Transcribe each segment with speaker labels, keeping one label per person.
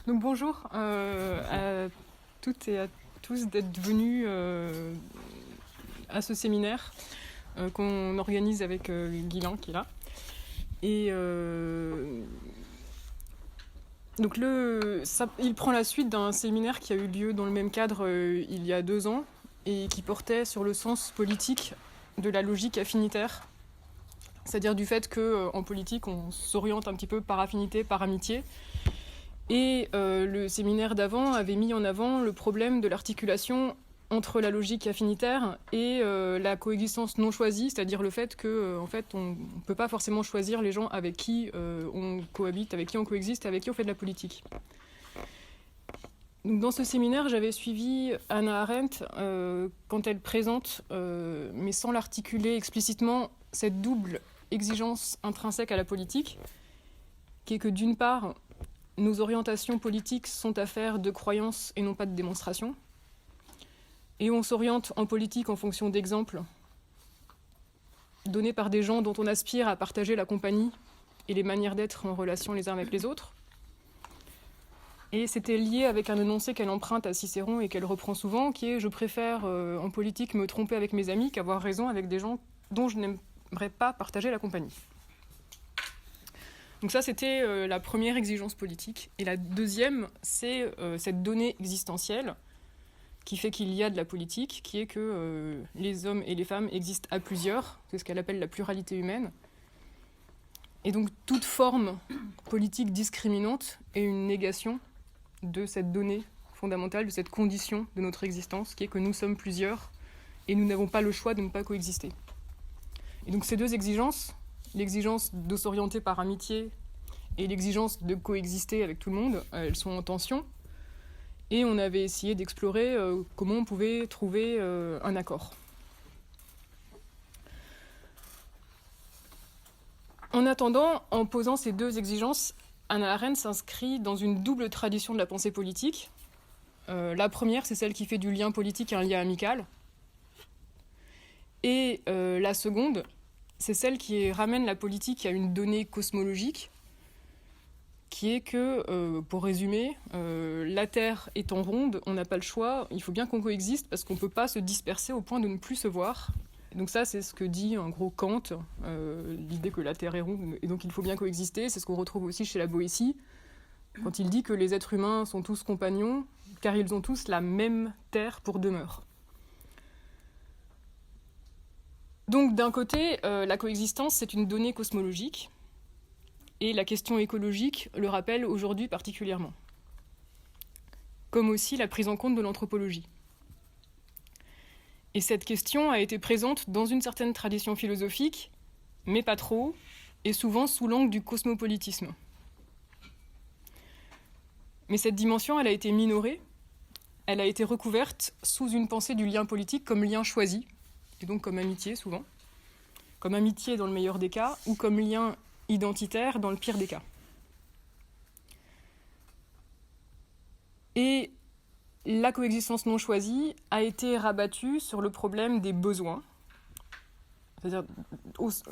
Speaker 1: Donc bonjour à toutes et à tous d'être venus à ce séminaire qu'on organise avec Guylain qui est là. Et donc il prend la suite d'un séminaire qui a eu lieu dans le même cadre il y a 2 ans et qui portait sur le sens politique de la logique affinitaire. C'est-à-dire du fait qu'en politique, on s'oriente un petit peu par affinité, par amitié. Et le séminaire d'avant avait mis en avant le problème de l'articulation entre la logique affinitaire et la coexistence non choisie, c'est-à-dire le fait que en fait, on ne peut pas forcément choisir les gens avec qui on cohabite, avec qui on coexiste, avec qui on fait de la politique. Donc, dans ce séminaire, j'avais suivi Hannah Arendt quand elle présente, mais sans l'articuler explicitement, cette double exigence intrinsèque à la politique, qui est que d'une part, nos orientations politiques sont affaires de croyances et non pas de démonstration. Et on s'oriente en politique en fonction d'exemples donnés par des gens dont on aspire à partager la compagnie et les manières d'être en relation les uns avec les autres. Et c'était lié avec un énoncé qu'elle emprunte à Cicéron et qu'elle reprend souvent, qui est « Je préfère en politique me tromper avec mes amis qu'avoir raison avec des gens dont je n'aimerais pas partager la compagnie ». Donc ça, c'était la première exigence politique. Et la deuxième, c'est cette donnée existentielle qui fait qu'il y a de la politique, qui est que les hommes et les femmes existent à plusieurs, c'est ce qu'elle appelle la pluralité humaine. Et donc toute forme politique discriminante est une négation de cette donnée fondamentale, de cette condition de notre existence, qui est que nous sommes plusieurs et nous n'avons pas le choix de ne pas coexister. Et donc ces deux exigences, l'exigence de s'orienter par amitié et l'exigence de coexister avec tout le monde, elles sont en tension. Et on avait essayé d'explorer comment on pouvait trouver un accord. En attendant, en posant ces deux exigences, Hannah Arendt s'inscrit dans une double tradition de la pensée politique. La première, c'est celle qui fait du lien politique un lien amical. Et la seconde, c'est celle qui ramène la politique à une donnée cosmologique, qui est que, pour résumer, la Terre étant ronde, on n'a pas le choix, il faut bien qu'on coexiste parce qu'on ne peut pas se disperser au point de ne plus se voir. Et donc ça, c'est ce que dit en gros Kant, l'idée que la Terre est ronde, et donc il faut bien coexister, c'est ce qu'on retrouve aussi chez la Boétie, quand il dit que les êtres humains sont tous compagnons, car ils ont tous la même Terre pour demeure. Donc d'un côté, la coexistence, c'est une donnée cosmologique, et la question écologique le rappelle aujourd'hui particulièrement. Comme aussi la prise en compte de l'anthropologie. Et cette question a été présente dans une certaine tradition philosophique, mais pas trop, et souvent sous l'angle du cosmopolitisme. Mais cette dimension, elle a été minorée, elle a été recouverte sous une pensée du lien politique comme lien choisi, et donc comme amitié souvent, comme amitié dans le meilleur des cas, ou comme lien identitaire dans le pire des cas. Et la coexistence non choisie a été rabattue sur le problème des besoins. C'est-à-dire,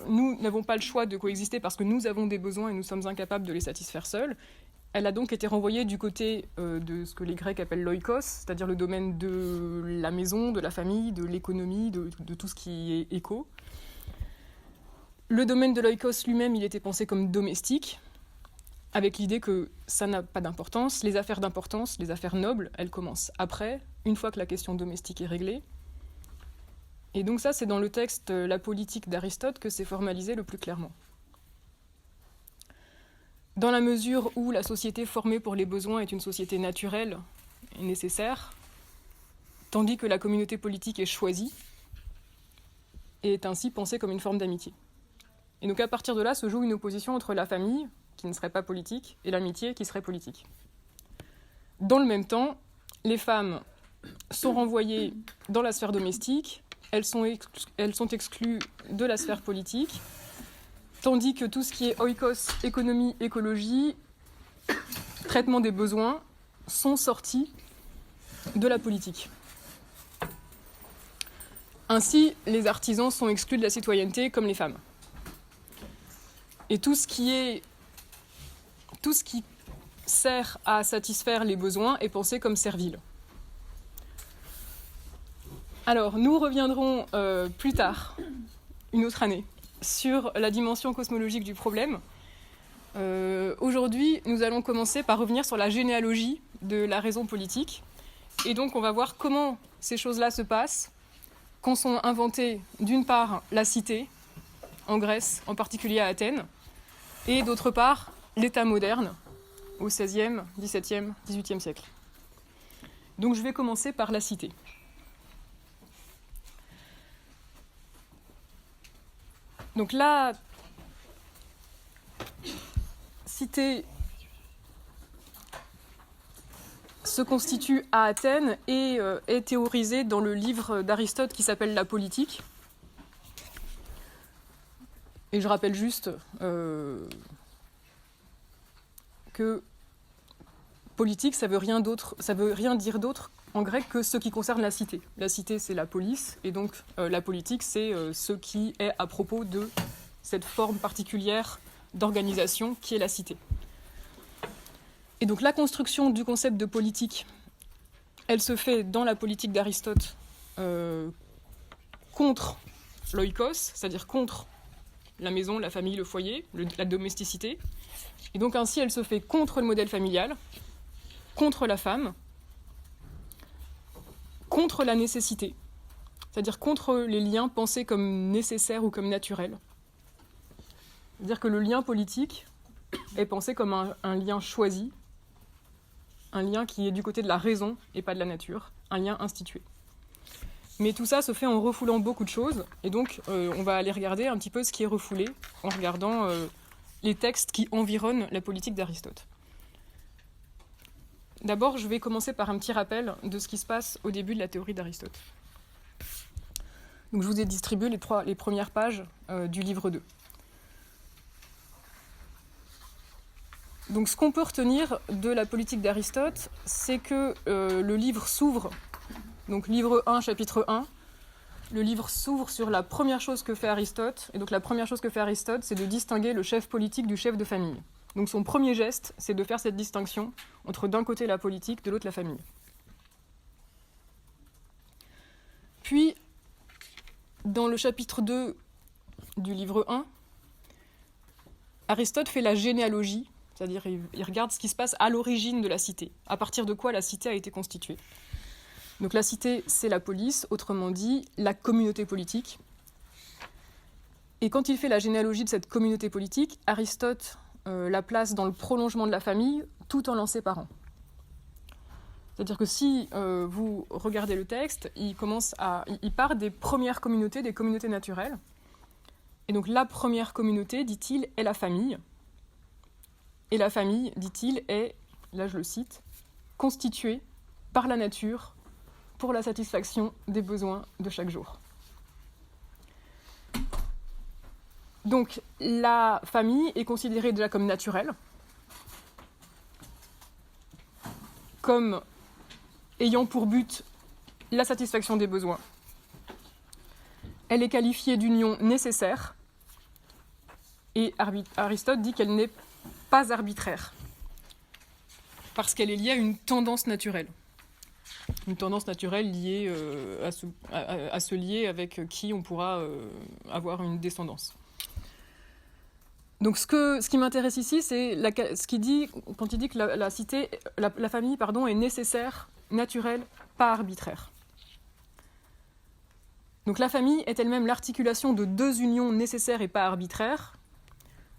Speaker 1: nous n'avons pas le choix de coexister parce que nous avons des besoins et nous sommes incapables de les satisfaire seuls. Elle a donc été renvoyée du côté de ce que les Grecs appellent l'oikos, c'est-à-dire le domaine de la maison, de la famille, de l'économie, de tout ce qui est éco. Le domaine de l'oikos lui-même, il était pensé comme domestique, avec l'idée que ça n'a pas d'importance. Les affaires d'importance, les affaires nobles, elles commencent après, une fois que la question domestique est réglée. Et donc ça, c'est dans le texte La politique d'Aristote que c'est formalisé le plus clairement. Dans la mesure où la société formée pour les besoins est une société naturelle et nécessaire, tandis que la communauté politique est choisie, et est ainsi pensée comme une forme d'amitié. Et donc à partir de là se joue une opposition entre la famille, qui ne serait pas politique, et l'amitié, qui serait politique. Dans le même temps, les femmes sont renvoyées dans la sphère domestique, elles sont exclues de la sphère politique, tandis que tout ce qui est oikos, économie, écologie, traitement des besoins, sont sortis de la politique. Ainsi, les artisans sont exclus de la citoyenneté comme les femmes. Et tout ce qui sert à satisfaire les besoins est pensé comme servile. Alors, nous reviendrons plus tard, une autre année, sur la dimension cosmologique du problème. Aujourd'hui, nous allons commencer par revenir sur la généalogie de la raison politique. Et donc, on va voir comment ces choses-là se passent, quand sont inventées, d'une part, la cité, en Grèce, en particulier à Athènes, et d'autre part, l'État moderne, au XVIe, XVIIe, XVIIIe siècle. Donc, je vais commencer par la cité. Donc la cité se constitue à Athènes et est théorisée dans le livre d'Aristote qui s'appelle La Politique. Et je rappelle juste que politique, ça veut rien dire d'autre en grec que ce qui concerne la cité. La cité, c'est la police, et donc la politique, c'est ce qui est à propos de cette forme particulière d'organisation qui est la cité. Et donc la construction du concept de politique, elle se fait dans la politique d'Aristote contre l'oikos, c'est-à-dire contre la maison, la famille, le foyer, la domesticité. Et donc ainsi, elle se fait contre le modèle familial, contre la femme, contre la nécessité, c'est-à-dire contre les liens pensés comme nécessaires ou comme naturels. C'est-à-dire que le lien politique est pensé comme un lien choisi, un lien qui est du côté de la raison et pas de la nature, un lien institué. Mais tout ça se fait en refoulant beaucoup de choses, et donc on va aller regarder un petit peu ce qui est refoulé en regardant les textes qui environnent la politique d'Aristote. D'abord, je vais commencer par un petit rappel de ce qui se passe au début de la théorie d'Aristote. Donc, je vous ai distribué les premières pages du livre 2. Donc, ce qu'on peut retenir de la politique d'Aristote, c'est que le livre s'ouvre, donc livre 1, chapitre 1, le livre s'ouvre sur la première chose que fait Aristote, et donc la première chose que fait Aristote, c'est de distinguer le chef politique du chef de famille. Donc son premier geste, c'est de faire cette distinction entre d'un côté la politique, de l'autre la famille. Puis, dans le chapitre 2 du livre 1, Aristote fait la généalogie, c'est-à-dire il regarde ce qui se passe à l'origine de la cité, à partir de quoi la cité a été constituée. Donc la cité, c'est la police, autrement dit, la communauté politique. Et quand il fait la généalogie de cette communauté politique, Aristote la place dans le prolongement de la famille, tout en l'en séparant. C'est-à-dire que si vous regardez le texte, il part des premières communautés, des communautés naturelles. Et donc la première communauté, dit-il, est la famille. Et la famille, dit-il, est, là je le cite, constituée par la nature pour la satisfaction des besoins de chaque jour. Donc, la famille est considérée déjà comme naturelle, comme ayant pour but la satisfaction des besoins. Elle est qualifiée d'union nécessaire, et Aristote dit qu'elle n'est pas arbitraire, parce qu'elle est liée à une tendance naturelle. Une tendance naturelle liée à se lier avec qui on pourra avoir une descendance. Donc ce qui m'intéresse ici, c'est ce qu'il dit quand il dit que la famille est nécessaire, naturelle, pas arbitraire. Donc la famille est elle-même l'articulation de deux unions nécessaires et pas arbitraires,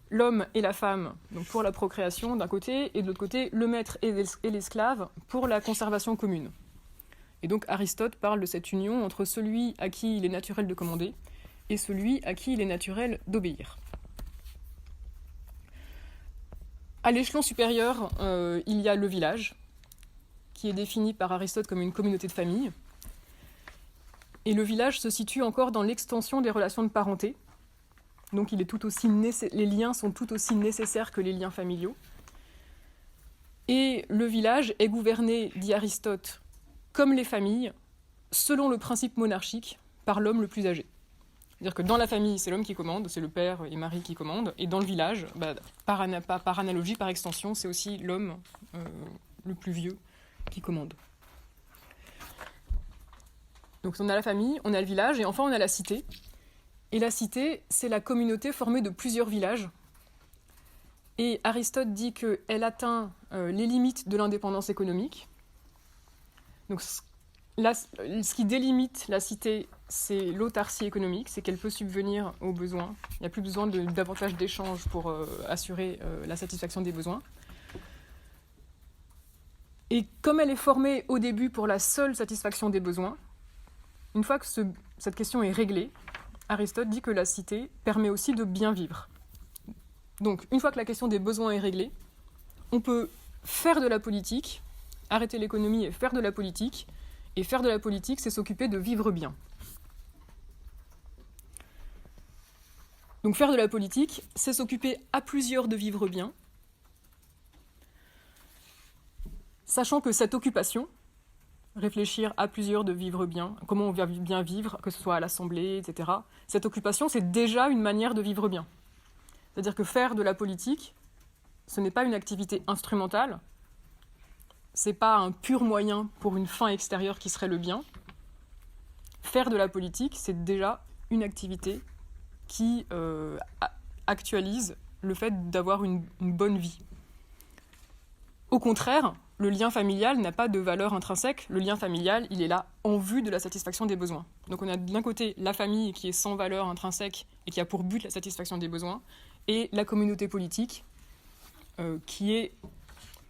Speaker 1: l'homme et la femme donc pour la procréation d'un côté, et de l'autre côté le maître et l'esclave pour la conservation commune. Et donc Aristote parle de cette union entre celui à qui il est naturel de commander et celui à qui il est naturel d'obéir. À l'échelon supérieur, il y a le village, qui est défini par Aristote comme une communauté de famille. Et le village se situe encore dans l'extension des relations de parenté. Donc les liens sont tout aussi nécessaires que les liens familiaux. Et le village est gouverné, dit Aristote, comme les familles, selon le principe monarchique, par l'homme le plus âgé. C'est-à-dire que dans la famille, c'est l'homme qui commande, c'est le père et Marie qui commandent, et dans le village, par analogie, par extension, c'est aussi l'homme le plus vieux qui commande. Donc on a la famille, on a le village, et enfin on a la cité. Et la cité, c'est la communauté formée de plusieurs villages. Et Aristote dit qu'elle atteint les limites de l'indépendance économique. Donc là, ce qui délimite la cité, c'est l'autarcie économique, c'est qu'elle peut subvenir aux besoins. Il n'y a plus besoin davantage d'échanges pour assurer la satisfaction des besoins. Et comme elle est formée au début pour la seule satisfaction des besoins, une fois que cette question est réglée, Aristote dit que la cité permet aussi de bien vivre. Donc, une fois que la question des besoins est réglée, on peut faire de la politique, arrêter l'économie et faire de la politique. Et faire de la politique, c'est s'occuper de vivre bien. Donc faire de la politique, c'est s'occuper à plusieurs de vivre bien, sachant que cette occupation, réfléchir à plusieurs de vivre bien, comment on va bien vivre, que ce soit à l'Assemblée, etc., cette occupation, c'est déjà une manière de vivre bien. C'est-à-dire que faire de la politique, ce n'est pas une activité instrumentale, c'est pas un pur moyen pour une fin extérieure qui serait le bien. Faire de la politique, c'est déjà une activité qui actualise le fait d'avoir une bonne vie. Au contraire, le lien familial n'a pas de valeur intrinsèque. Le lien familial, il est là en vue de la satisfaction des besoins. Donc on a d'un côté la famille qui est sans valeur intrinsèque et qui a pour but la satisfaction des besoins, et la communauté politique qui est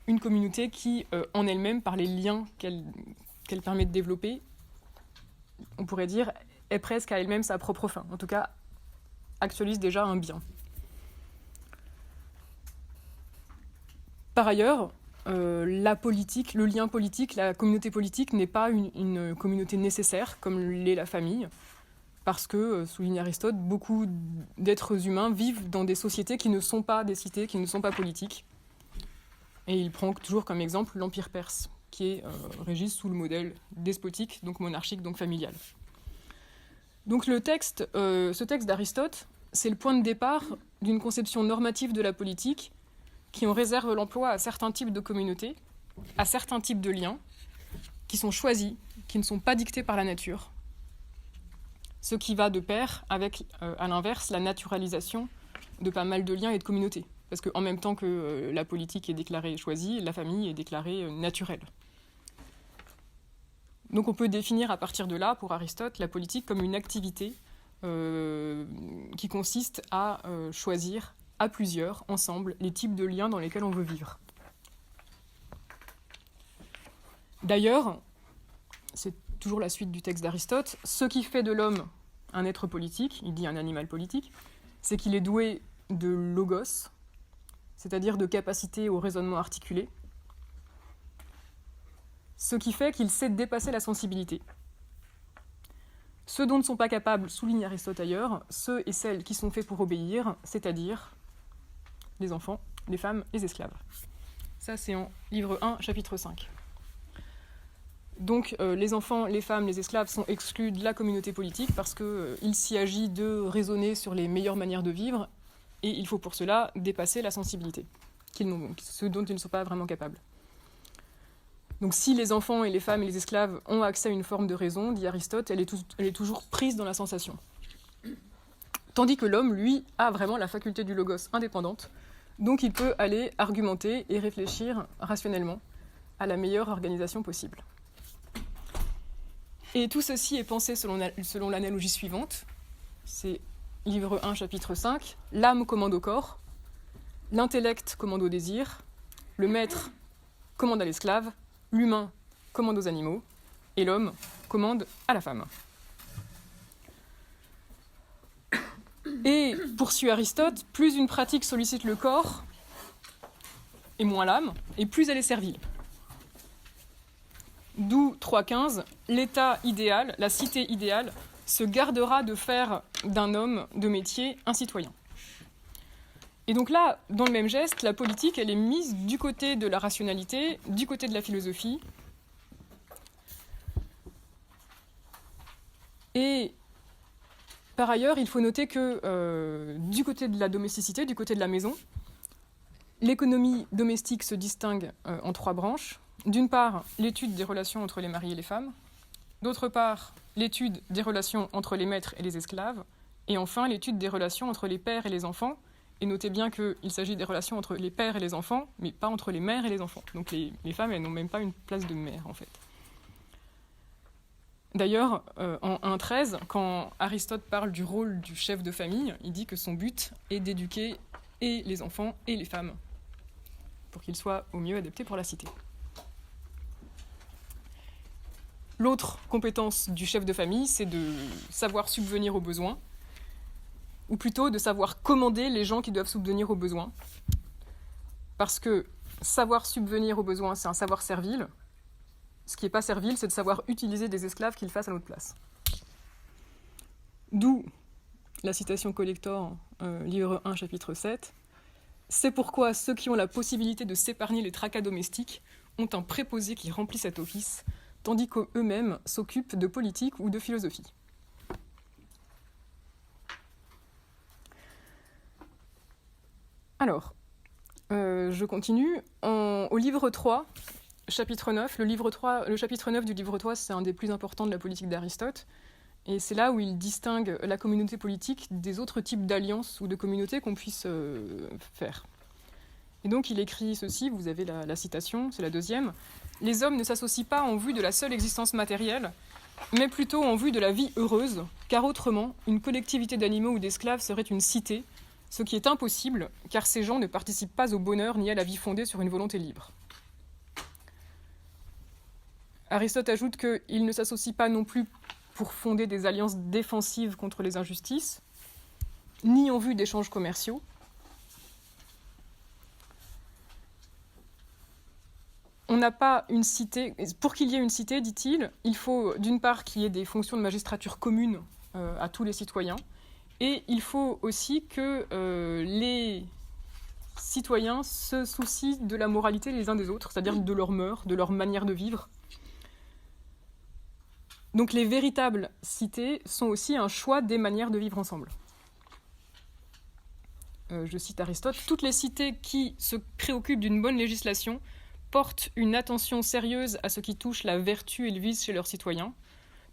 Speaker 1: une communauté qui, en elle-même, par les liens qu'elle permet de développer, on pourrait dire, est presque à elle-même sa propre fin. En tout cas, actualise déjà un bien. Par ailleurs, la politique, le lien politique, la communauté politique n'est pas une communauté nécessaire, comme l'est la famille, parce que, souligne Aristote, beaucoup d'êtres humains vivent dans des sociétés qui ne sont pas des cités, qui ne sont pas politiques. Et il prend toujours comme exemple l'Empire perse, qui est régi sous le modèle despotique, donc monarchique, donc familial. Donc ce texte d'Aristote, c'est le point de départ d'une conception normative de la politique qui en réserve l'emploi à certains types de communautés, à certains types de liens, qui sont choisis, qui ne sont pas dictés par la nature. Ce qui va de pair avec, à l'inverse, la naturalisation de pas mal de liens et de communautés. Parce qu'en même temps que la politique est déclarée choisie, la famille est déclarée naturelle. Donc on peut définir à partir de là, pour Aristote, la politique comme une activité qui consiste à choisir à plusieurs, ensemble, les types de liens dans lesquels on veut vivre. D'ailleurs, c'est toujours la suite du texte d'Aristote, ce qui fait de l'homme un être politique, il dit un animal politique, c'est qu'il est doué de logos, c'est-à-dire de capacité au raisonnement articulé, ce qui fait qu'il sait dépasser la sensibilité. Ceux dont ne sont pas capables, souligne Aristote ailleurs, ceux et celles qui sont faits pour obéir, c'est-à-dire les enfants, les femmes, les esclaves. Ça, c'est en livre 1, chapitre 5. Donc les enfants, les femmes, les esclaves sont exclus de la communauté politique parce qu'il s'y agit de raisonner sur les meilleures manières de vivre et il faut pour cela dépasser la sensibilité, ce dont ils ne sont pas vraiment capables. Donc si les enfants et les femmes et les esclaves ont accès à une forme de raison, dit Aristote, elle est toujours prise dans la sensation. Tandis que l'homme, lui, a vraiment la faculté du logos indépendante, donc il peut aller argumenter et réfléchir rationnellement à la meilleure organisation possible. Et tout ceci est pensé selon l'analogie suivante. C'est livre 1, chapitre 5. L'âme commande au corps, l'intellect commande au désir, le maître commande à l'esclave, l'humain commande aux animaux, et l'homme commande à la femme. Et, poursuit Aristote, plus une pratique sollicite le corps, et moins l'âme, et plus elle est servile. D'où 3.15, l'état idéal, la cité idéale, se gardera de faire d'un homme de métier un citoyen. Et donc là, dans le même geste, la politique, elle est mise du côté de la rationalité, du côté de la philosophie. Et Par ailleurs, il faut noter que du côté de la domesticité, du côté de la maison, l'économie domestique se distingue en 3 branches. D'une part, l'étude des relations entre les maris et les femmes. D'autre part, l'étude des relations entre les maîtres et les esclaves. Et enfin, l'étude des relations entre les pères et les enfants. Et notez bien qu'il s'agit des relations entre les pères et les enfants, mais pas entre les mères et les enfants. Donc les femmes, elles n'ont même pas une place de mère, en fait. D'ailleurs, en 1.13, quand Aristote parle du rôle du chef de famille, il dit que son but est d'éduquer et les enfants et les femmes, pour qu'ils soient au mieux adaptés pour la cité. L'autre compétence du chef de famille, c'est de savoir subvenir aux besoins, ou plutôt de savoir commander les gens qui doivent subvenir aux besoins. Parce que savoir subvenir aux besoins, c'est un savoir servile. Ce qui n'est pas servile, c'est de savoir utiliser des esclaves qu'ils fassent à notre place. D'où la citation collector, livre 1, chapitre 7. C'est pourquoi ceux qui ont la possibilité de s'épargner les tracas domestiques ont un préposé qui remplit cet office, tandis qu'eux-mêmes s'occupent de politique ou de philosophie. Alors, je continue. Au livre 3, chapitre 9, le chapitre 9 du livre 3, c'est un des plus importants de la politique d'Aristote. Et c'est là où il distingue la communauté politique des autres types d'alliances ou de communautés qu'on puisse faire. Et donc il écrit ceci, vous avez la citation, c'est la deuxième. « Les hommes ne s'associent pas en vue de la seule existence matérielle, mais plutôt en vue de la vie heureuse, car autrement, une collectivité d'animaux ou d'esclaves serait une cité, ce qui est impossible, car ces gens ne participent pas au bonheur ni à la vie fondée sur une volonté libre. » Aristote ajoute qu'il ne s'associe pas non plus pour fonder des alliances défensives contre les injustices, ni en vue d'échanges commerciaux. On n'a pas une cité. Pour qu'il y ait une cité, dit-il, il faut d'une part qu'il y ait des fonctions de magistrature communes à tous les citoyens, et il faut aussi que les citoyens se soucient de la moralité les uns des autres, c'est-à-dire de leurs mœurs, de leur manière de vivre. Donc les véritables cités sont aussi un choix des manières de vivre ensemble. Je cite Aristote, « Toutes les cités qui se préoccupent d'une bonne législation portent une attention sérieuse à ce qui touche la vertu et le vice chez leurs citoyens,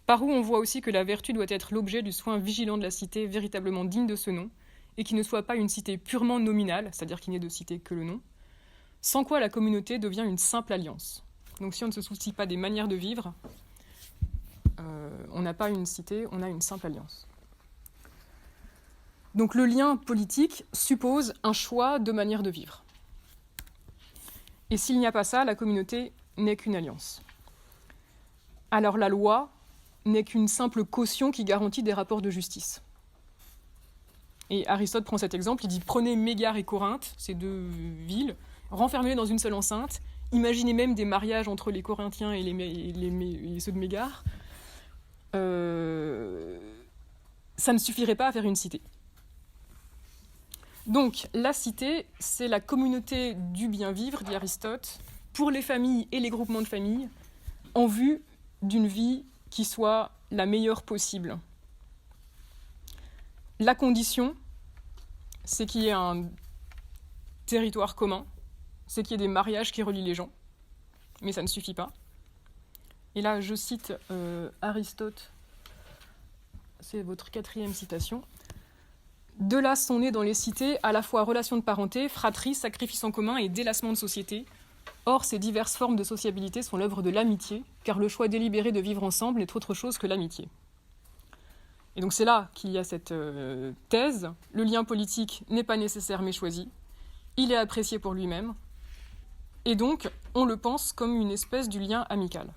Speaker 1: par où on voit aussi que la vertu doit être l'objet du soin vigilant de la cité véritablement digne de ce nom, et qui ne soit pas une cité purement nominale, c'est-à-dire qu'il n'y ait de cité que le nom, sans quoi la communauté devient une simple alliance. » Donc si on ne se soucie pas des manières de vivre, on n'a pas une cité, on a une simple alliance. Donc le lien politique suppose un choix de manière de vivre. Et s'il n'y a pas ça, la communauté n'est qu'une alliance. Alors la loi n'est qu'une simple caution qui garantit des rapports de justice. Et Aristote prend cet exemple, il dit « Prenez Mégare et Corinthe, ces deux villes, renfermez-les dans une seule enceinte, imaginez même des mariages entre les Corinthiens et ceux de Mégare. Ça ne suffirait pas à faire une cité. » Donc, la cité, c'est la communauté du bien vivre, dit Aristote, pour les familles et les groupements de familles, en vue d'une vie qui soit la meilleure possible. La condition, c'est qu'il y ait un territoire commun, c'est qu'il y ait des mariages qui relient les gens, mais ça ne suffit pas. Et là, je cite Aristote, c'est votre 4e citation. De là sont nées dans les cités à la fois relations de parenté, fratrie, sacrifice en commun et délassement de société. Or, ces diverses formes de sociabilité sont l'œuvre de l'amitié, car le choix délibéré de vivre ensemble n'est autre chose que l'amitié. Et donc c'est là qu'il y a cette thèse. Le lien politique n'est pas nécessaire mais choisi. Il est apprécié pour lui-même. Et donc, on le pense comme une espèce du lien amical.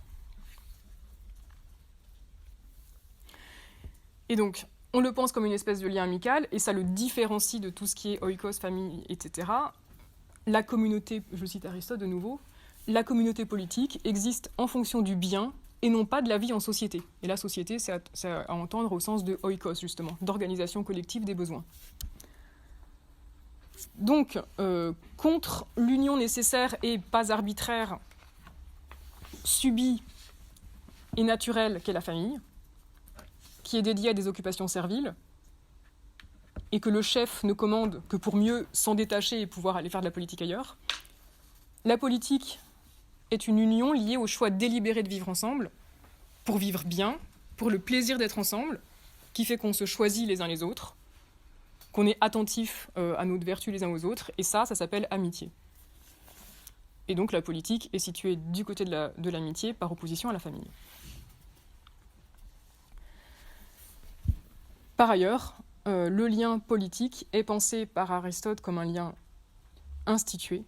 Speaker 1: Et donc, on le pense comme une espèce de lien amical, et ça le différencie de tout ce qui est oikos, famille, etc. La communauté, je cite Aristote de nouveau, la communauté politique existe en fonction du bien et non pas de la vie en société. Et la société, c'est à entendre au sens de oikos, justement, d'organisation collective des besoins. Donc, contre l'union nécessaire et pas arbitraire, subie et naturelle qu'est la famille, qui est dédiée à des occupations serviles, et que le chef ne commande que pour mieux s'en détacher et pouvoir aller faire de la politique ailleurs. La politique est une union liée au choix délibéré de vivre ensemble, pour vivre bien, pour le plaisir d'être ensemble, qui fait qu'on se choisit les uns les autres, qu'on est attentif à notre vertu les uns aux autres, et ça s'appelle amitié. Et donc la politique est située du côté de l'amitié par opposition à la famille. Par ailleurs, le lien politique est pensé par Aristote comme un lien institué.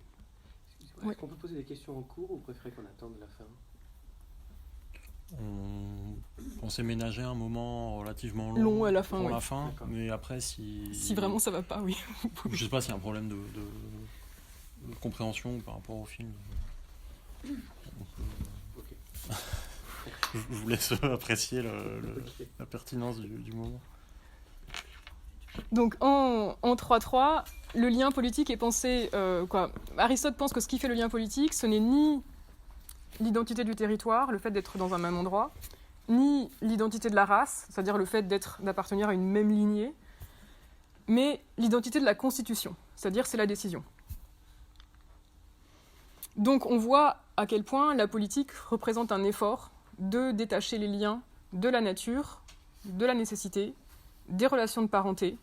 Speaker 2: Est-ce qu'on peut poser des questions en cours ou vous préférez qu'on attende la fin ?
Speaker 3: On s'est ménagé un moment relativement
Speaker 1: long à la fin,
Speaker 3: pour
Speaker 1: oui.
Speaker 3: la fin, mais après si
Speaker 1: vraiment ça va pas, oui.
Speaker 3: Je sais pas s'il y a un problème de compréhension par rapport au film.
Speaker 2: Okay.
Speaker 3: Je vous laisse apprécier la pertinence du moment.
Speaker 1: Donc en 3.3, le lien politique est pensé... Aristote pense que ce qui fait le lien politique, ce n'est ni l'identité du territoire, le fait d'être dans un même endroit, ni l'identité de la race, c'est-à-dire le fait d'appartenir à une même lignée, mais l'identité de la constitution, c'est-à-dire c'est la décision. Donc on voit à quel point la politique représente un effort de détacher les liens de la nature, de la nécessité, des relations de parenté,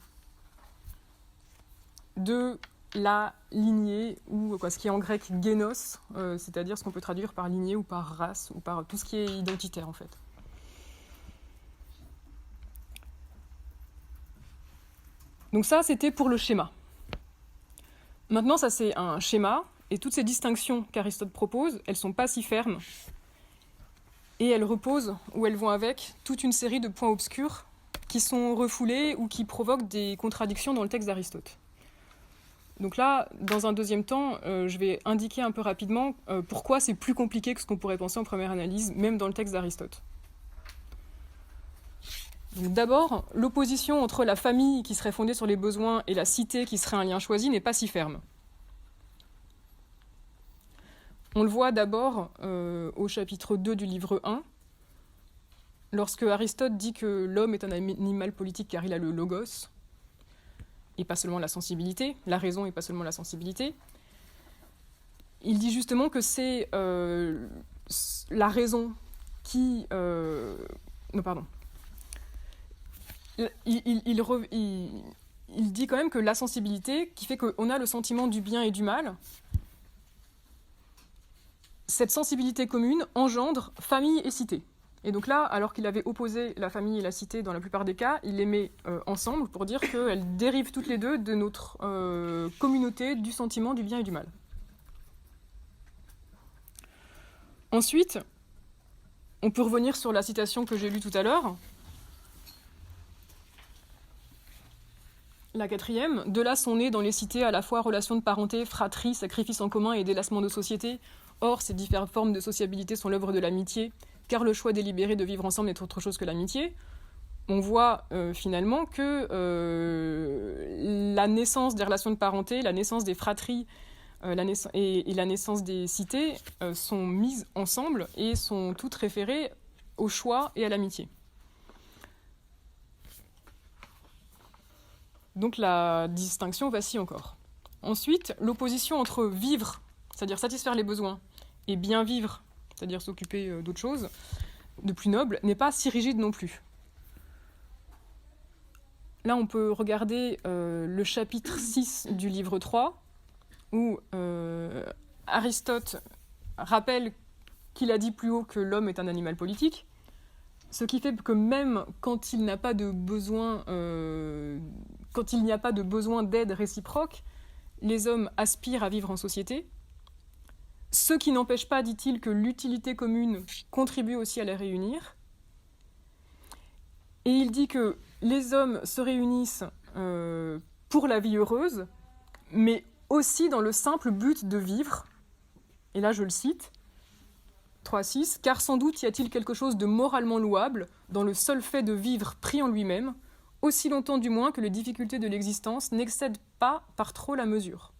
Speaker 1: de la lignée, ou ce qui est en grec génos, c'est-à-dire ce qu'on peut traduire par lignée ou par race, ou par tout ce qui est identitaire en fait. Donc ça, c'était pour le schéma. Maintenant, ça c'est un schéma, et toutes ces distinctions qu'Aristote propose, elles ne sont pas si fermes, et elles reposent, ou elles vont avec, toute une série de points obscurs qui sont refoulés ou qui provoquent des contradictions dans le texte d'Aristote. Donc là, dans un deuxième temps, je vais indiquer un peu rapidement pourquoi c'est plus compliqué que ce qu'on pourrait penser en première analyse, même dans le texte d'Aristote. Donc d'abord, l'opposition entre la famille qui serait fondée sur les besoins et la cité qui serait un lien choisi n'est pas si ferme. On le voit d'abord au chapitre 2 du livre 1, lorsque Aristote dit que l'homme est un animal politique car il a le logos, et pas seulement la sensibilité, la raison et pas seulement la sensibilité. Il dit justement que c'est la raison qui... Non, pardon. Il dit quand même que la sensibilité, qui fait qu'on a le sentiment du bien et du mal, cette sensibilité commune engendre famille et cité. Et donc là, alors qu'il avait opposé la famille et la cité dans la plupart des cas, il les met ensemble pour dire qu'elles dérivent toutes les deux de notre communauté du sentiment du bien et du mal. Ensuite, on peut revenir sur la citation que j'ai lue tout à l'heure. La quatrième, de là sont nées dans les cités à la fois relations de parenté, fratrie, sacrifice en commun et délassement de société. Or, ces différentes formes de sociabilité sont l'œuvre de l'amitié, car le choix délibéré de vivre ensemble n'est autre chose que l'amitié. On voit finalement que la naissance des relations de parenté, la naissance des fratries et la naissance des cités sont mises ensemble et sont toutes référées au choix et à l'amitié. Donc la distinction vacille encore. Ensuite, l'opposition entre vivre, c'est-à-dire satisfaire les besoins, et bien vivre, c'est-à-dire s'occuper d'autre chose, de plus noble, n'est pas si rigide non plus. Là, on peut regarder le chapitre 6 du livre 3, où Aristote rappelle qu'il a dit plus haut que l'homme est un animal politique, ce qui fait que même quand il n'a pas de besoin, quand il n'y a pas de besoin d'aide réciproque, les hommes aspirent à vivre en société, ce qui n'empêche pas, dit-il, que l'utilité commune contribue aussi à les réunir. Et il dit que les hommes se réunissent pour la vie heureuse, mais aussi dans le simple but de vivre. Et là, je le cite, 3.6, « Car sans doute y a-t-il quelque chose de moralement louable dans le seul fait de vivre pris en lui-même, aussi longtemps du moins que les difficultés de l'existence n'excèdent pas par trop la mesure. »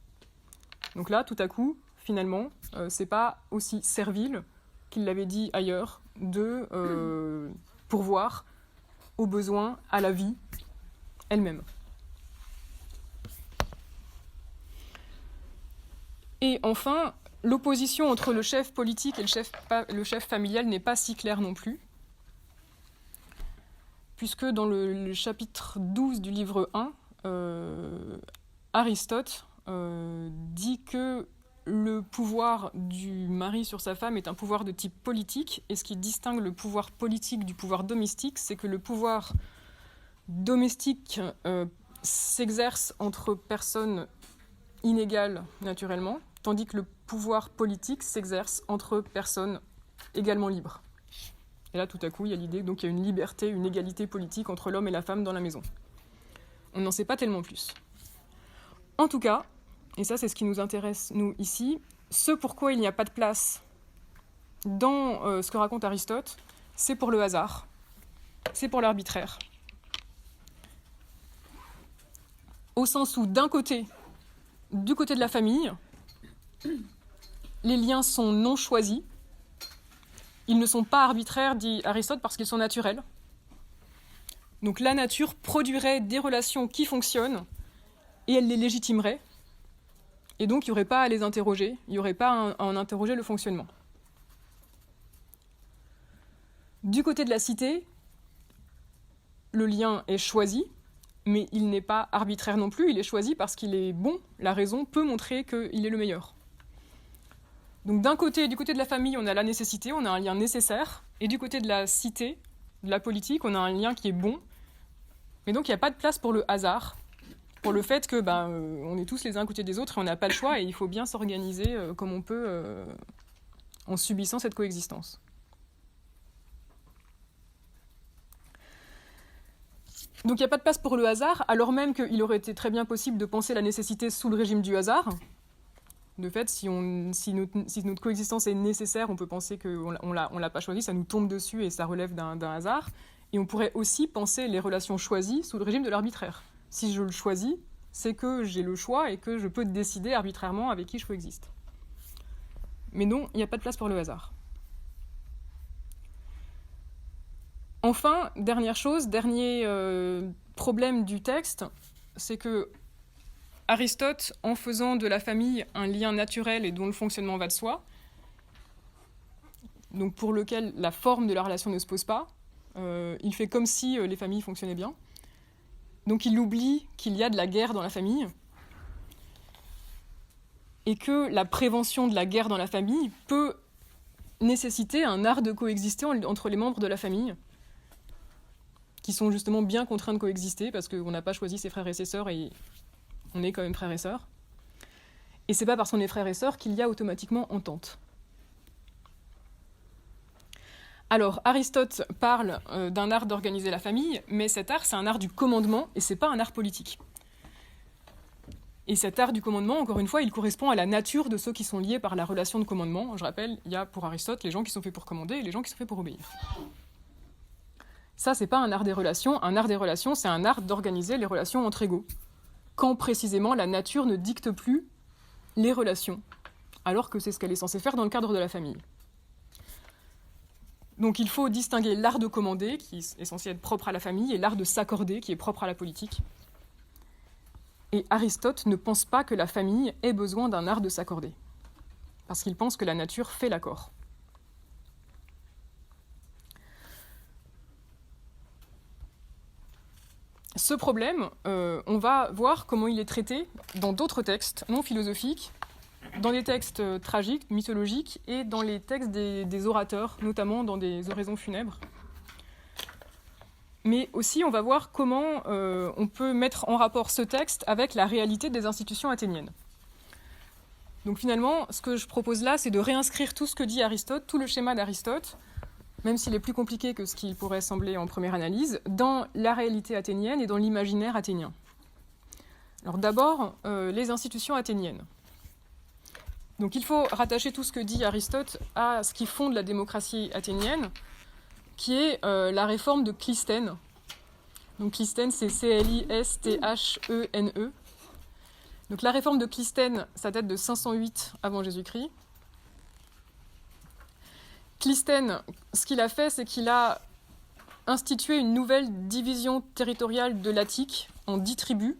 Speaker 1: Donc là, tout à coup, finalement, c'est pas aussi servile qu'il l'avait dit ailleurs de pourvoir aux besoins, à la vie elle-même. Et enfin, l'opposition entre le chef politique et le chef familial n'est pas si claire non plus, puisque dans le chapitre 12 du livre 1, Aristote dit que le pouvoir du mari sur sa femme est un pouvoir de type politique, et ce qui distingue le pouvoir politique du pouvoir domestique, c'est que le pouvoir domestique s'exerce entre personnes inégales naturellement, tandis que le pouvoir politique s'exerce entre personnes également libres. Et là, tout à coup, il y a l'idée donc il y a une liberté, une égalité politique entre l'homme et la femme dans la maison. On n'en sait pas tellement plus. En tout cas, et ça c'est ce qui nous intéresse, nous, ici, ce pourquoi il n'y a pas de place dans ce que raconte Aristote, c'est pour le hasard, c'est pour l'arbitraire. Au sens où, d'un côté, du côté de la famille, les liens sont non choisis. Ils ne sont pas arbitraires, dit Aristote, parce qu'ils sont naturels. Donc la nature produirait des relations qui fonctionnent et elle les légitimerait. Et donc il n'y aurait pas à les interroger, il n'y aurait pas à en interroger le fonctionnement. Du côté de la cité, le lien est choisi, mais il n'est pas arbitraire non plus, il est choisi parce qu'il est bon, la raison peut montrer qu'il est le meilleur. Donc d'un côté, du côté de la famille, on a la nécessité, on a un lien nécessaire, et du côté de la cité, de la politique, on a un lien qui est bon, mais donc il n'y a pas de place pour le hasard, pour le fait que on est tous les uns à côté des autres et on n'a pas le choix, et il faut bien s'organiser comme on peut en subissant cette coexistence. Donc il n'y a pas de place pour le hasard, alors même qu'il aurait été très bien possible de penser la nécessité sous le régime du hasard. De fait, si notre coexistence est nécessaire, on peut penser qu'on ne l'a pas choisi, ça nous tombe dessus et ça relève d'un hasard. Et on pourrait aussi penser les relations choisies sous le régime de l'arbitraire. Si je le choisis, c'est que j'ai le choix et que je peux décider arbitrairement avec qui je coexiste. Mais non, il n'y a pas de place pour le hasard. Enfin, dernière chose, dernier problème du texte, c'est que Aristote, en faisant de la famille un lien naturel et dont le fonctionnement va de soi, donc pour lequel la forme de la relation ne se pose pas, il fait comme si les familles fonctionnaient bien. Donc il oublie qu'il y a de la guerre dans la famille et que la prévention de la guerre dans la famille peut nécessiter un art de coexister entre les membres de la famille, qui sont justement bien contraints de coexister parce qu'on n'a pas choisi ses frères et ses sœurs et on est quand même frères et sœurs. Et c'est pas parce qu'on est frères et sœurs qu'il y a automatiquement entente. Alors, Aristote parle d'un art d'organiser la famille, mais cet art, c'est un art du commandement et c'est pas un art politique. Et cet art du commandement, encore une fois, il correspond à la nature de ceux qui sont liés par la relation de commandement. Je rappelle, il y a pour Aristote les gens qui sont faits pour commander et les gens qui sont faits pour obéir. Ça, c'est pas un art des relations. Un art des relations, c'est un art d'organiser les relations entre égaux. Quand précisément la nature ne dicte plus les relations, alors que c'est ce qu'elle est censée faire dans le cadre de la famille. Donc il faut distinguer l'art de commander, qui est censé être propre à la famille, et l'art de s'accorder, qui est propre à la politique. Et Aristote ne pense pas que la famille ait besoin d'un art de s'accorder, parce qu'il pense que la nature fait l'accord. Ce problème, on va voir comment il est traité dans d'autres textes non philosophiques, dans des textes tragiques, mythologiques, et dans les textes des orateurs, notamment dans des oraisons funèbres. Mais aussi, on va voir comment on peut mettre en rapport ce texte avec la réalité des institutions athéniennes. Donc finalement, ce que je propose là, c'est de réinscrire tout ce que dit Aristote, tout le schéma d'Aristote, même s'il est plus compliqué que ce qu'il pourrait sembler en première analyse, dans la réalité athénienne et dans l'imaginaire athénien. Alors d'abord, les institutions athéniennes. Donc il faut rattacher tout ce que dit Aristote à ce qui fonde la démocratie athénienne, qui est la réforme de Clisthène. Donc Clisthène, c'est C-L-I-S-T-H-E-N-E. Donc la réforme de Clisthène, ça date de 508 avant Jésus-Christ. Clisthène, ce qu'il a fait, c'est qu'il a institué une nouvelle division territoriale de l'Attique en 10 tribus,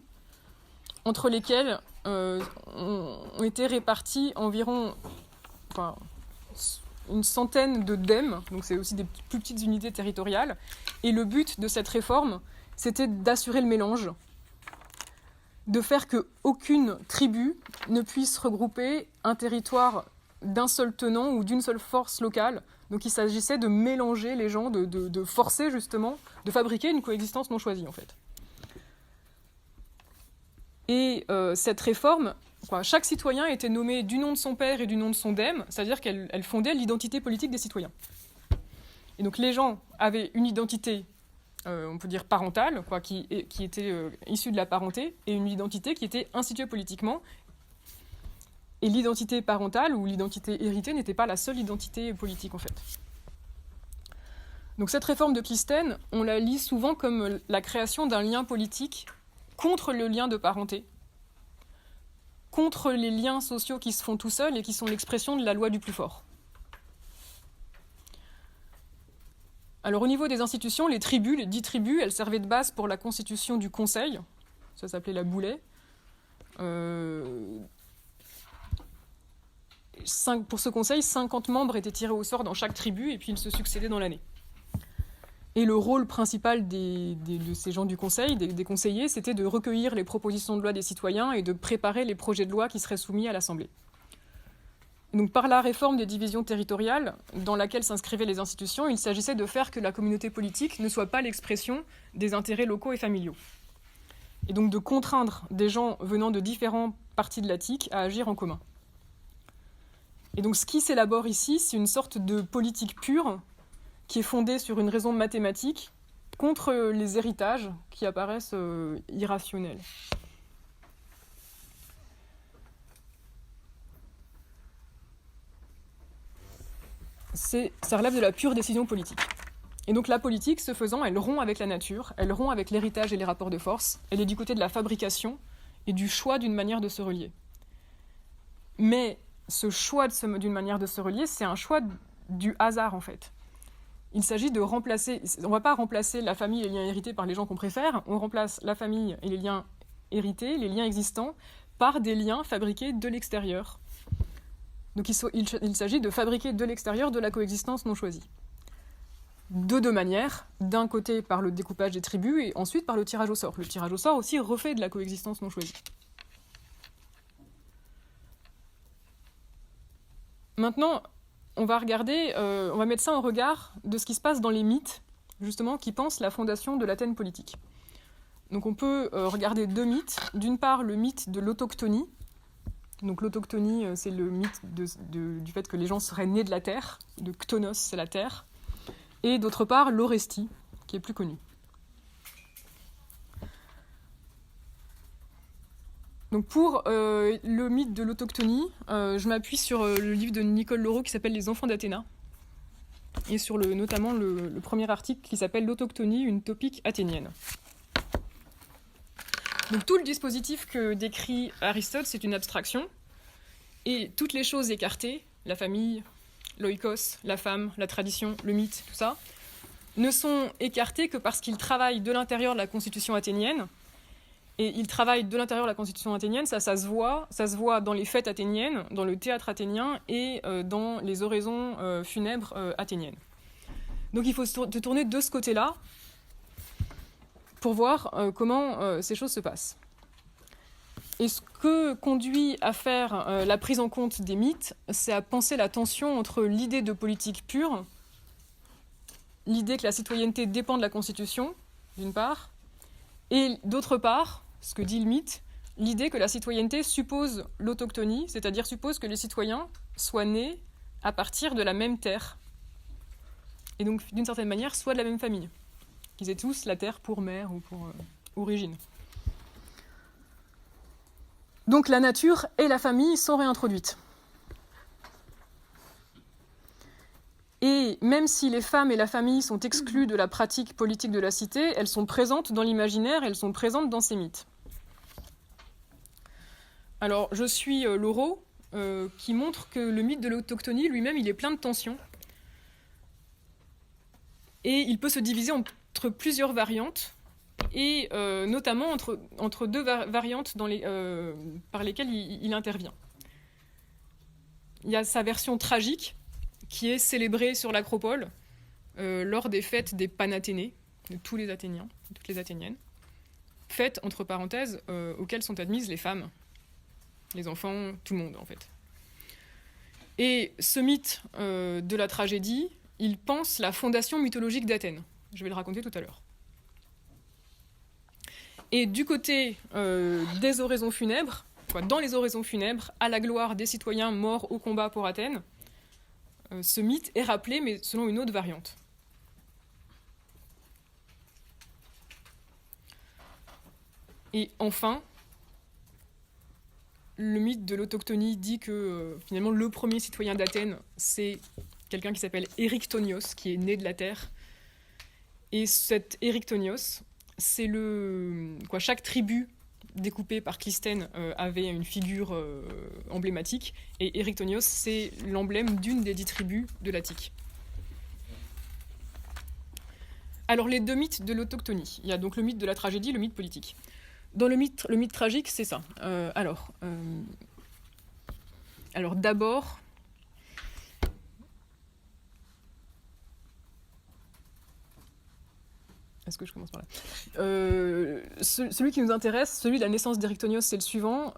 Speaker 1: entre lesquelles ont été répartis environ une centaine de DEM, donc c'est aussi des plus petites unités territoriales, et le but de cette réforme, c'était d'assurer le mélange, de faire qu'aucune tribu ne puisse regrouper un territoire d'un seul tenant ou d'une seule force locale. Donc il s'agissait de mélanger les gens, de forcer justement, de fabriquer une coexistence non choisie en fait. Et cette réforme, chaque citoyen était nommé du nom de son père et du nom de son DEM, c'est-à-dire qu'elle fondait l'identité politique des citoyens. Et donc les gens avaient une identité, on peut dire parentale, qui était issue de la parenté, et une identité qui était instituée politiquement. Et l'identité parentale ou l'identité héritée n'était pas la seule identité politique en fait. Donc cette réforme de Clisthène, on la lit souvent comme la création d'un lien politique contre le lien de parenté, contre les liens sociaux qui se font tout seuls et qui sont l'expression de la loi du plus fort. Alors au niveau des institutions, les 10 tribus, elles servaient de base pour la constitution du conseil, ça s'appelait la Boulée. Pour ce conseil, 50 membres étaient tirés au sort dans chaque tribu et puis ils se succédaient dans l'année. Et le rôle principal de ces gens du conseil, des conseillers, c'était de recueillir les propositions de loi des citoyens et de préparer les projets de loi qui seraient soumis à l'Assemblée. Donc, par la réforme des divisions territoriales, dans laquelle s'inscrivaient les institutions, il s'agissait de faire que la communauté politique ne soit pas l'expression des intérêts locaux et familiaux. Et donc de contraindre des gens venant de différents partis de la TIC à agir en commun. Et donc ce qui s'élabore ici, c'est une sorte de politique pure qui est fondée sur une raison mathématique contre les héritages qui apparaissent irrationnels. Ça relève de la pure décision politique. Et donc la politique, ce faisant, elle rompt avec la nature, elle rompt avec l'héritage et les rapports de force, elle est du côté de la fabrication et du choix d'une manière de se relier. Mais ce choix d'une manière de se relier, c'est un choix du hasard en fait. Il s'agit de remplacer, on ne va pas remplacer la famille et les liens hérités par les gens qu'on préfère, on remplace la famille et les liens hérités, les liens existants, par des liens fabriqués de l'extérieur. Donc il s'agit de fabriquer de l'extérieur de la coexistence non choisie. De deux manières, d'un côté par le découpage des tribus et ensuite par le tirage au sort. Le tirage au sort aussi refait de la coexistence non choisie. Maintenant, on va mettre ça en regard de ce qui se passe dans les mythes, justement, qui pensent la fondation de l'Athènes politique. Donc on peut regarder deux mythes. D'une part, le mythe de l'autochtonie. Donc l'autochtonie, c'est le mythe du fait que les gens seraient nés de la terre, de Ktonos, c'est la terre. Et d'autre part, l'Orestie, qui est plus connue. Donc pour le mythe de l'autochtonie, je m'appuie sur le livre de Nicole Laureau qui s'appelle « Les enfants d'Athéna » et sur notamment le premier article qui s'appelle « L'autochtonie, une topique athénienne ». Donc tout le dispositif que décrit Aristote, c'est une abstraction, et toutes les choses écartées, la famille, l'oikos, la femme, la tradition, le mythe, tout ça, ne sont écartées que parce qu'ils travaillent de l'intérieur de la constitution athénienne. Et ils travaillent de l'intérieur de la constitution athénienne, ça se voit dans les fêtes athéniennes, dans le théâtre athénien et dans les oraisons funèbres athéniennes. Donc il faut se tourner de ce côté-là pour voir comment ces choses se passent. Et ce que conduit à faire la prise en compte des mythes, c'est à penser la tension entre l'idée de politique pure, l'idée que la citoyenneté dépend de la Constitution, d'une part, et d'autre part, ce que dit le mythe, l'idée que la citoyenneté suppose l'autochtonie, c'est-à-dire suppose que les citoyens soient nés à partir de la même terre, et donc d'une certaine manière soient de la même famille, qu'ils aient tous la terre pour mère ou pour origine. Donc la nature et la famille sont réintroduites. Et même si les femmes et la famille sont exclues de la pratique politique de la cité, elles sont présentes dans l'imaginaire, elles sont présentes dans ces mythes. Alors je suis Laureau, qui montre que le mythe de l'autochtonie lui-même, il est plein de tensions. Et il peut se diviser entre plusieurs variantes. et notamment entre deux variantes par lesquelles il intervient. Il y a sa version tragique, qui est célébrée sur l'Acropole lors des fêtes des Panathénées, de tous les Athéniens, de toutes les Athéniennes, fêtes, entre parenthèses, auxquelles sont admises les femmes, les enfants, tout le monde, en fait. Et ce mythe de la tragédie, il pense la fondation mythologique d'Athènes. Je vais le raconter tout à l'heure. Et du côté des oraisons funèbres, dans les oraisons funèbres, à la gloire des citoyens morts au combat pour Athènes, ce mythe est rappelé, mais selon une autre variante. Et enfin, le mythe de l'autochtonie dit que finalement le premier citoyen d'Athènes, c'est quelqu'un qui s'appelle Éryctonios, qui est né de la terre. Et cet Éryctonios, c'est chaque tribu découpée par Clisthène avait une figure emblématique, et Éryctonios, c'est l'emblème d'une des 10 tribus de l'Attique. Alors les deux mythes de l'autochtonie, il y a donc le mythe de la tragédie, le mythe politique. Dans le mythe tragique, c'est ça. Alors d'abord, est-ce que je commence par là ? Celui qui nous intéresse, celui de la naissance d'Éryctonios, c'est le suivant.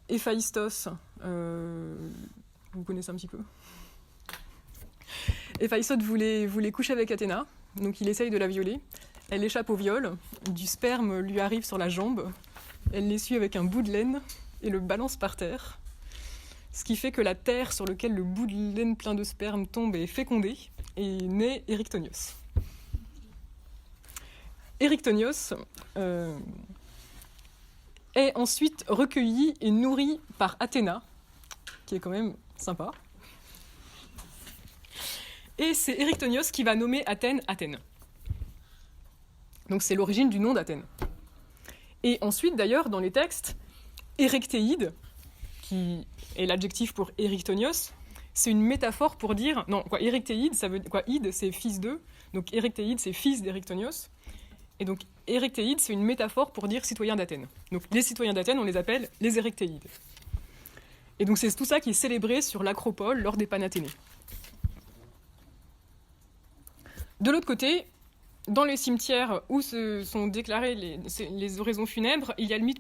Speaker 1: Héphaïstos, vous connaissez un petit peu ? Héphaïstos voulait coucher avec Athéna, donc il essaye de la violer. Elle échappe au viol, du sperme lui arrive sur la jambe, elle l'essuie avec un bout de laine et le balance par terre, ce qui fait que la terre sur laquelle le bout de laine plein de sperme tombe est fécondée et naît Éryctonios. Éryctonios est ensuite recueilli et nourri par Athéna, qui est quand même sympa. Et c'est Éryctonios qui va nommer Athènes. Donc c'est l'origine du nom d'Athènes. Et ensuite, d'ailleurs, dans les textes, Érectéide, qui est l'adjectif pour Éryctonios, c'est une métaphore pour dire... Non, Érectéide, ça veut dire... Ide, c'est fils d'eux. Donc Érectéide, c'est fils d'Éryctonios. Et donc Érectéide, c'est une métaphore pour dire citoyen d'Athènes. Donc les citoyens d'Athènes, on les appelle les Érectéides. Et donc c'est tout ça qui est célébré sur l'Acropole lors des Panathénées. De l'autre côté, dans les cimetières où se sont déclarées les oraisons funèbres, il y a le mythe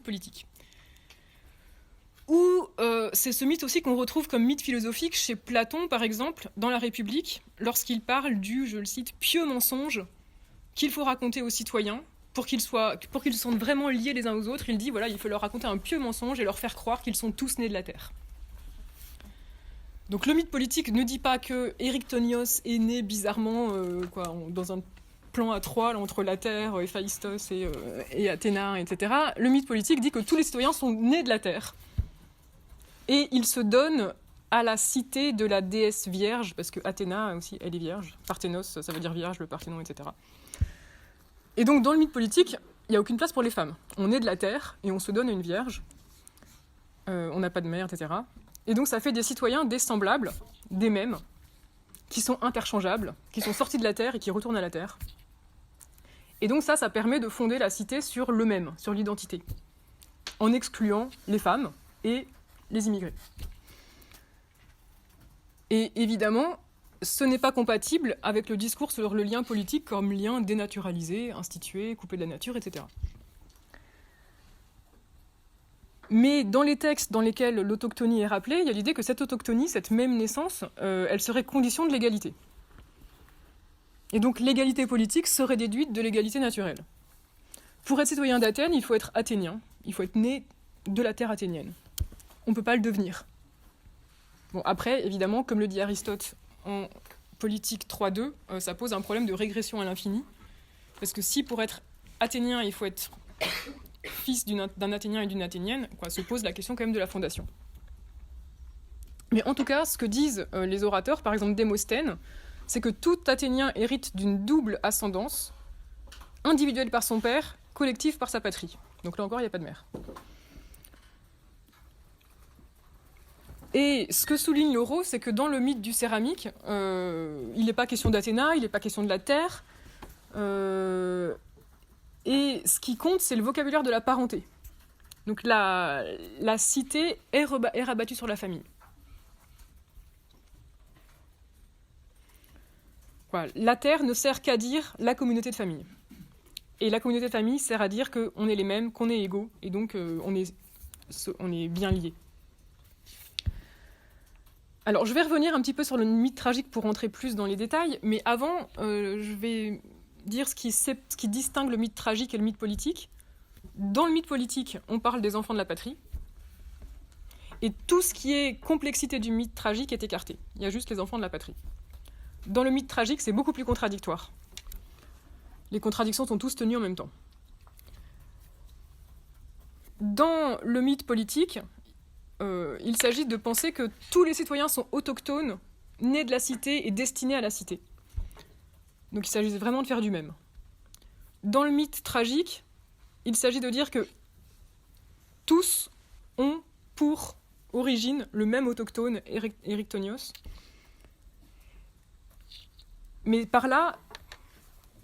Speaker 1: politique. C'est ce mythe aussi qu'on retrouve comme mythe philosophique chez Platon, par exemple, dans la République, lorsqu'il parle du, je le cite, pieux mensonge qu'il faut raconter aux citoyens pour qu'ils se sentent vraiment liés les uns aux autres. Il dit, voilà, il faut leur raconter un pieux mensonge et leur faire croire qu'ils sont tous nés de la terre. Donc le mythe politique ne dit pas que Éryctonios est né bizarrement dans un plan à trois entre la terre, Héphaïstos et Athéna, etc. Le mythe politique dit que tous les citoyens sont nés de la terre. Et ils se donnent à la cité de la déesse vierge, parce que Athéna aussi, elle est vierge. Parthénos, ça veut dire vierge, le Parthénon, etc. Et donc dans le mythe politique, il n'y a aucune place pour les femmes. On est de la terre et on se donne à une vierge. On n'a pas de mère, etc. Et donc ça fait des citoyens dessemblables, des mêmes, qui sont interchangeables, qui sont sortis de la terre et qui retournent à la terre. Et donc ça permet de fonder la cité sur le même, sur l'identité, en excluant les femmes et les immigrés. Et évidemment, ce n'est pas compatible avec le discours sur le lien politique comme lien dénaturalisé, institué, coupé de la nature, etc. Mais dans les textes dans lesquels l'autochtonie est rappelée, il y a l'idée que cette autochtonie, cette même naissance, elle serait condition de l'égalité. Et donc l'égalité politique serait déduite de l'égalité naturelle. Pour être citoyen d'Athènes, il faut être athénien, il faut être né de la terre athénienne. On ne peut pas le devenir. Bon, après, évidemment, comme le dit Aristote en Politique 3.2, ça pose un problème de régression à l'infini, parce que si pour être athénien, il faut être fils d'un Athénien et d'une Athénienne, se pose la question quand même de la fondation. Mais en tout cas, ce que disent les orateurs, par exemple Démosthène, c'est que tout Athénien hérite d'une double ascendance, individuelle par son père, collective par sa patrie. Donc là encore, il n'y a pas de mère. Et ce que souligne Leroux, c'est que dans le mythe du céramique, il n'est pas question d'Athéna, il n'est pas question de la terre. Et ce qui compte, c'est le vocabulaire de la parenté. Donc la cité est rabattue sur la famille. Voilà. La terre ne sert qu'à dire la communauté de famille. Et la communauté de famille sert à dire qu'on est les mêmes, qu'on est égaux, et donc on est bien liés. Alors, je vais revenir un petit peu sur le mythe tragique pour rentrer plus dans les détails, mais avant, je vais dire ce qui distingue le mythe tragique et le mythe politique. Dans le mythe politique, on parle des enfants de la patrie, et tout ce qui est complexité du mythe tragique est écarté. Il y a juste les enfants de la patrie. Dans le mythe tragique, c'est beaucoup plus contradictoire. Les contradictions sont tous tenues en même temps. Dans le mythe politique, il s'agit de penser que tous les citoyens sont autochtones, nés de la cité et destinés à la cité. Donc il s'agit vraiment de faire du même. Dans le mythe tragique, il s'agit de dire que tous ont pour origine le même autochtone, Erectonios. Mais par là,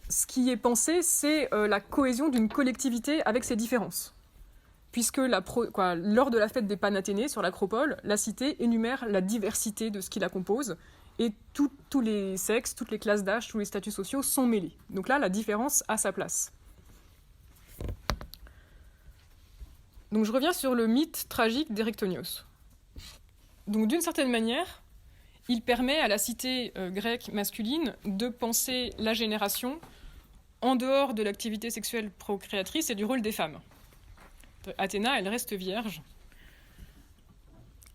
Speaker 1: ce qui est pensé, c'est la cohésion d'une collectivité avec ses différences. Puisque lors de la fête des Panathénées sur l'Acropole, la cité énumère la diversité de ce qui la compose, et tous les sexes, toutes les classes d'âge, tous les statuts sociaux sont mêlés. Donc là, la différence a sa place. Donc je reviens sur le mythe tragique d'Erectonios. Donc d'une certaine manière, il permet à la cité grecque masculine de penser la génération en dehors de l'activité sexuelle procréatrice et du rôle des femmes. Athéna, elle reste vierge,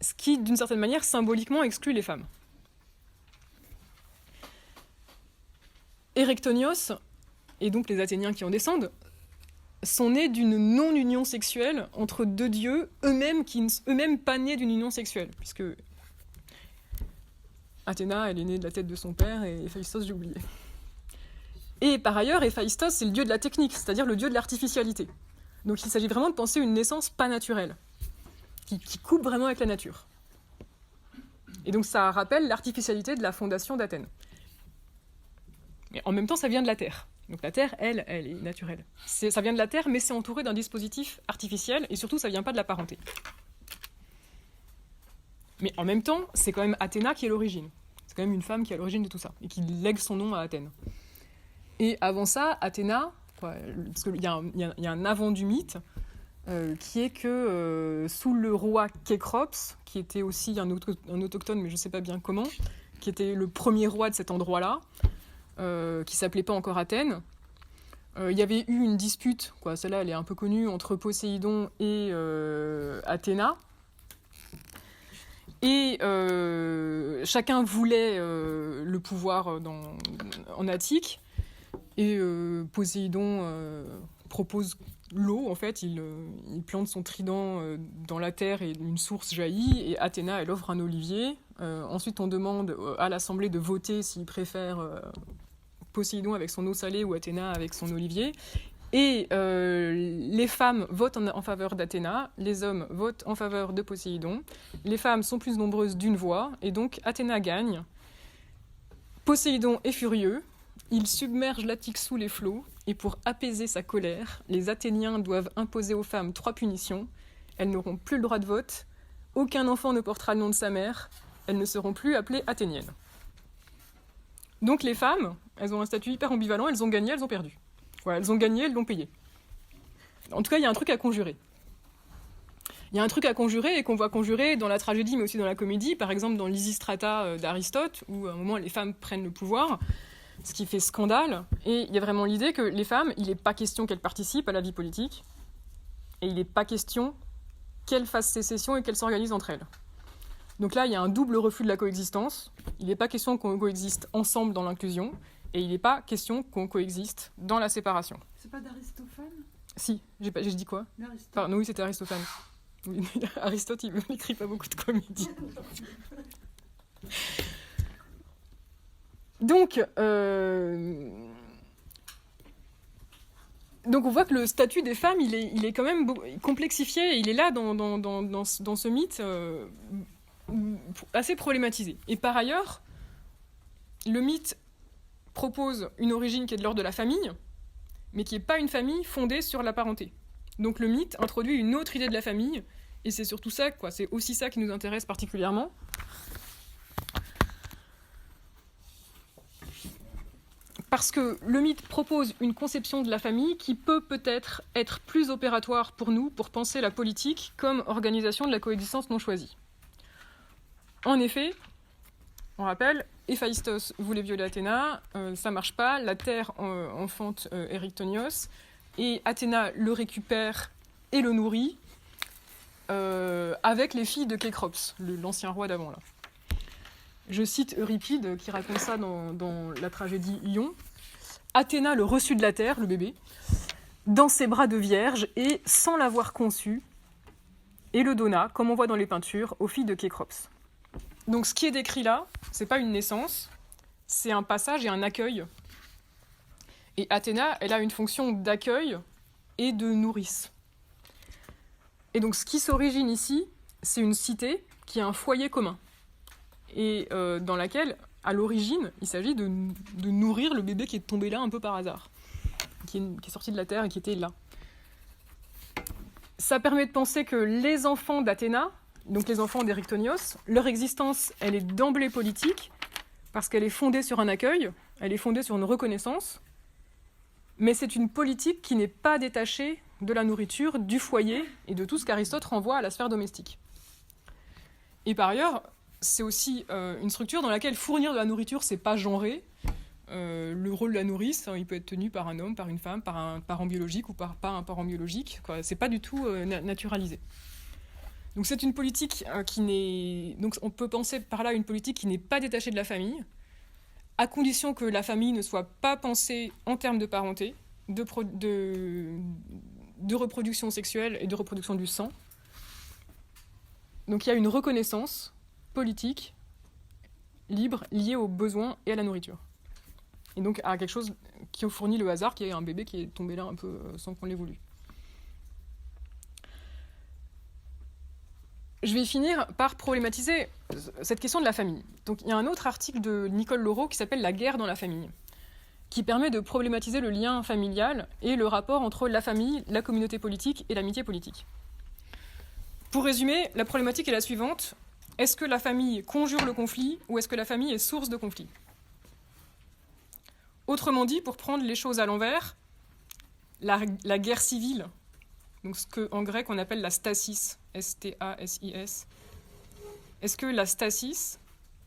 Speaker 1: ce qui, d'une certaine manière, symboliquement exclut les femmes. Erectonios, et donc les Athéniens qui en descendent, sont nés d'une non-union sexuelle entre deux dieux, eux-mêmes pas nés d'une union sexuelle, puisque Athéna, elle est née de la tête de son père, et Héphaïstos, j'ai oublié. Et par ailleurs, Héphaïstos, c'est le dieu de la technique, c'est-à-dire le dieu de l'artificialité. Donc il s'agit vraiment de penser une naissance pas naturelle, qui coupe vraiment avec la nature. Et donc ça rappelle l'artificialité de la fondation d'Athènes. Mais en même temps, ça vient de la Terre. Donc la Terre, elle est naturelle. Ça vient de la Terre, mais c'est entouré d'un dispositif artificiel, et surtout, ça vient pas de la parenté. Mais en même temps, c'est quand même Athéna qui est l'origine. C'est quand même une femme qui est à l'origine de tout ça, et qui lègue son nom à Athènes. Et avant ça, Athéna, parce qu'il y a un avant du mythe, qui est que sous le roi Kékrops, qui était aussi un autochtone, mais je ne sais pas bien comment, qui était le premier roi de cet endroit-là, qui ne s'appelait pas encore Athènes, il y avait eu une dispute, celle-là elle est un peu connue, entre Poséidon et Athéna. Et chacun voulait le pouvoir en Attique. Et Poséidon propose l'eau, en fait, il plante son trident dans la terre et une source jaillit, et Athéna, elle offre un olivier. Ensuite, on demande à l'Assemblée de voter s'ils préfèrent Poséidon avec son eau salée ou Athéna avec son olivier. Et les femmes votent en faveur d'Athéna, les hommes votent en faveur de Poséidon. Les femmes sont plus nombreuses d'une voix, et donc Athéna gagne. Poséidon est furieux. Il submerge l'Attique sous les flots, et pour apaiser sa colère, les Athéniens doivent imposer aux femmes 3 punitions. Elles n'auront plus le droit de vote, aucun enfant ne portera le nom de sa mère, elles ne seront plus appelées athéniennes. Donc les femmes, elles ont un statut hyper ambivalent, elles ont gagné, elles ont perdu. Voilà, elles ont gagné, elles l'ont payé. En tout cas, il y a un truc à conjurer. Il y a un truc à conjurer, et qu'on voit conjurer dans la tragédie, mais aussi dans la comédie, par exemple dans l'Isistrata d'Aristote, où à un moment les femmes prennent le pouvoir, ce qui fait scandale, et il y a vraiment l'idée que les femmes, il n'est pas question qu'elles participent à la vie politique, et il n'est pas question qu'elles fassent sécession et qu'elles s'organisent entre elles. Donc là, il y a un double refus de la coexistence. Il n'est pas question qu'on coexiste ensemble dans l'inclusion, et il n'est pas question qu'on coexiste dans la séparation.
Speaker 4: C'est pas d'Aristophane ?
Speaker 1: Si, j'ai dit quoi ? Pardon, oui, c'était Aristophane. Oui, Aristote, il n'écrit pas beaucoup de comédies. Donc on voit que le statut des femmes, il est quand même complexifié, et il est là dans ce mythe assez problématisé. Et par ailleurs, le mythe propose une origine qui est de l'ordre de la famille, mais qui n'est pas une famille fondée sur la parenté. Donc le mythe introduit une autre idée de la famille, et c'est surtout ça, quoi. C'est aussi ça qui nous intéresse particulièrement. Parce que le mythe propose une conception de la famille qui peut peut-être être plus opératoire pour nous, pour penser la politique comme organisation de la coexistence non choisie. En effet, on rappelle, Héphaïstos voulait violer Athéna, ça marche pas, la terre enfante Éryctonios, et Athéna le récupère et le nourrit avec les filles de Kécrops, l'ancien roi d'avant là. Je cite Euripide qui raconte ça dans la tragédie Ion. Athéna le reçut de la terre, le bébé, dans ses bras de vierge et sans l'avoir conçu, et le donna, comme on voit dans les peintures, aux filles de Kécrops. Donc ce qui est décrit là, c'est pas une naissance, c'est un passage et un accueil. Et Athéna, elle a une fonction d'accueil et de nourrice. Et donc ce qui s'origine ici, c'est une cité qui a un foyer commun. Et dans laquelle, à l'origine, il s'agit de nourrir le bébé qui est tombé là un peu par hasard, qui est sorti de la terre et qui était là. Ça permet de penser que les enfants d'Athéna, donc les enfants d'Éryctonios, leur existence, elle est d'emblée politique, parce qu'elle est fondée sur un accueil, elle est fondée sur une reconnaissance, mais c'est une politique qui n'est pas détachée de la nourriture, du foyer et de tout ce qu'Aristote renvoie à la sphère domestique. Et par ailleurs, c'est aussi une structure dans laquelle fournir de la nourriture, c'est pas genré. Le rôle de la nourrice, il peut être tenu par un homme, par une femme, par un parent biologique ou pas un parent biologique. C'est pas du tout naturalisé. Donc c'est une politique qui n'est... Donc on peut penser par là une politique qui n'est pas détachée de la famille, à condition que la famille ne soit pas pensée en termes de parenté, de reproduction sexuelle et de reproduction du sang. Donc il y a une reconnaissance politique, libre, liée aux besoins et à la nourriture. Et donc à quelque chose qui fournit le hasard, qui est un bébé qui est tombé là un peu sans qu'on l'ait voulu. Je vais finir par problématiser cette question de la famille. Donc il y a un autre article de Nicole Laureau qui s'appelle « La guerre dans la famille », qui permet de problématiser le lien familial et le rapport entre la famille, la communauté politique et l'amitié politique. Pour résumer, la problématique est la suivante. Est-ce que la famille conjure le conflit ou est-ce que la famille est source de conflit ? Autrement dit, pour prendre les choses à l'envers, la guerre civile, donc ce qu'en grec on appelle la stasis, S-T-A-S-I-S, est-ce que la stasis,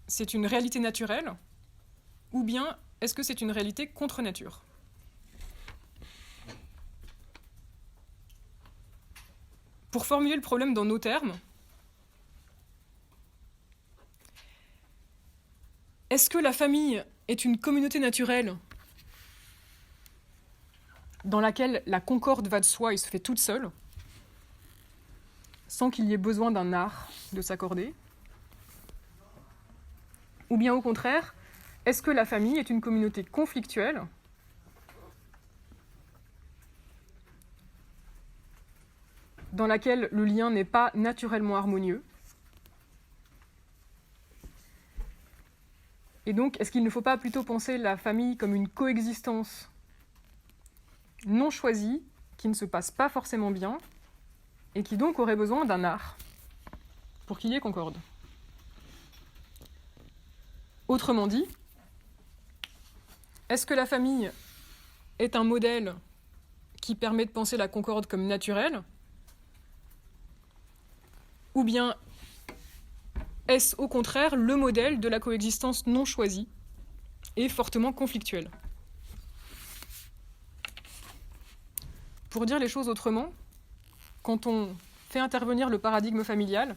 Speaker 1: c'est une réalité naturelle ou bien est-ce que c'est une réalité contre nature ? Pour formuler le problème dans nos termes, est-ce que la famille est une communauté naturelle dans laquelle la concorde va de soi et se fait toute seule, sans qu'il y ait besoin d'un art de s'accorder ? Ou bien au contraire, est-ce que la famille est une communauté conflictuelle dans laquelle le lien n'est pas naturellement harmonieux ? Et donc, est-ce qu'il ne faut pas plutôt penser la famille comme une coexistence non choisie, qui ne se passe pas forcément bien, et qui donc aurait besoin d'un art pour qu'il y ait concorde ? Autrement dit, est-ce que la famille est un modèle qui permet de penser la concorde comme naturelle ? Ou bien est-ce au contraire le modèle de la coexistence non choisie et fortement conflictuelle ? Pour dire les choses autrement, quand on fait intervenir le paradigme familial,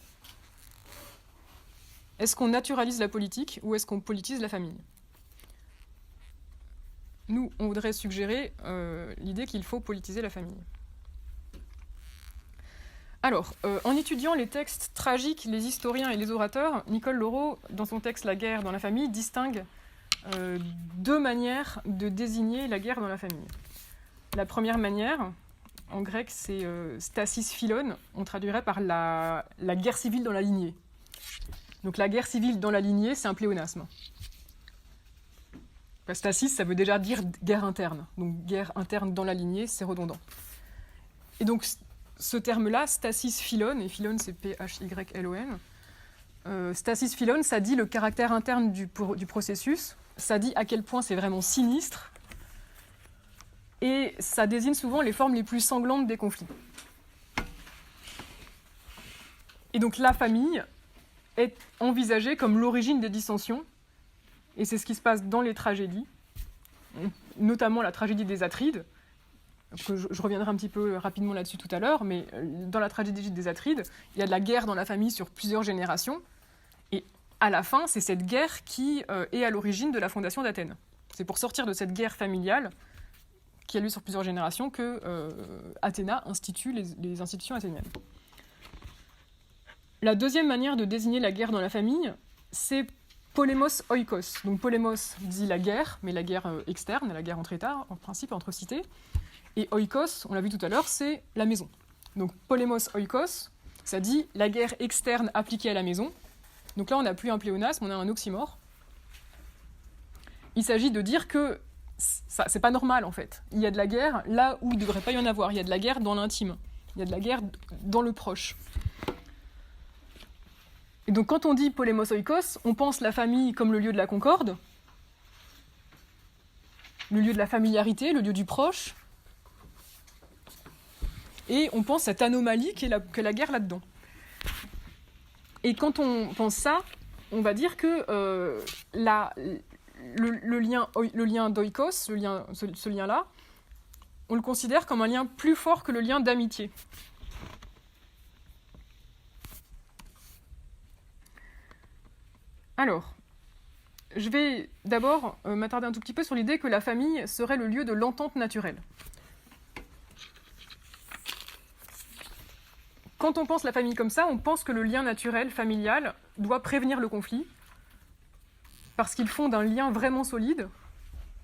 Speaker 1: est-ce qu'on naturalise la politique ou est-ce qu'on politise la famille ? Nous, on voudrait suggérer l'idée qu'il faut politiser la famille. Alors, en étudiant les textes tragiques, les historiens et les orateurs, Nicole Laureau, dans son texte « La guerre dans la famille », distingue deux manières de désigner la guerre dans la famille. La première manière, en grec, c'est stasis philon, on traduirait par la guerre civile dans la lignée. Donc la guerre civile dans la lignée, c'est un pléonasme. Stasis, ça veut déjà dire guerre interne. Donc guerre interne dans la lignée, c'est redondant. Et donc ce terme-là, stasis phylon, et phylon c'est P-H-Y-L-O-N, stasis phylon, ça dit le caractère interne du processus, ça dit à quel point c'est vraiment sinistre, et ça désigne souvent les formes les plus sanglantes des conflits. Et donc la famille est envisagée comme l'origine des dissensions, et c'est ce qui se passe dans les tragédies, notamment la tragédie des Atrides, que je reviendrai un petit peu rapidement là-dessus tout à l'heure, mais dans la tragédie des Atrides, il y a de la guerre dans la famille sur plusieurs générations, et à la fin, c'est cette guerre qui est à l'origine de la fondation d'Athènes. C'est pour sortir de cette guerre familiale qui a lieu sur plusieurs générations que Athéna institue les institutions athéniennes. La deuxième manière de désigner la guerre dans la famille, c'est polémos oikos. Donc polémos dit la guerre, mais la guerre externe, la guerre entre États, en principe entre cités. Et oikos, on l'a vu tout à l'heure, c'est la maison. Donc polémos oikos, ça dit la guerre externe appliquée à la maison. Donc là, on n'a plus un pléonasme, on a un oxymore. Il s'agit de dire que ça, c'est pas normal, en fait. Il y a de la guerre là où il ne devrait pas y en avoir. Il y a de la guerre dans l'intime. Il y a de la guerre dans le proche. Et donc, quand on dit polémos oikos, on pense la famille comme le lieu de la concorde, le lieu de la familiarité, le lieu du proche, et on pense cette anomalie qu'est la guerre là-dedans. Et quand on pense ça, on va dire que le lien d'oikos, ce lien-là, on le considère comme un lien plus fort que le lien d'amitié. Alors, je vais d'abord m'attarder un tout petit peu sur l'idée que la famille serait le lieu de l'entente naturelle. Quand on pense la famille comme ça, on pense que le lien naturel, familial, doit prévenir le conflit, parce qu'il fonde un lien vraiment solide,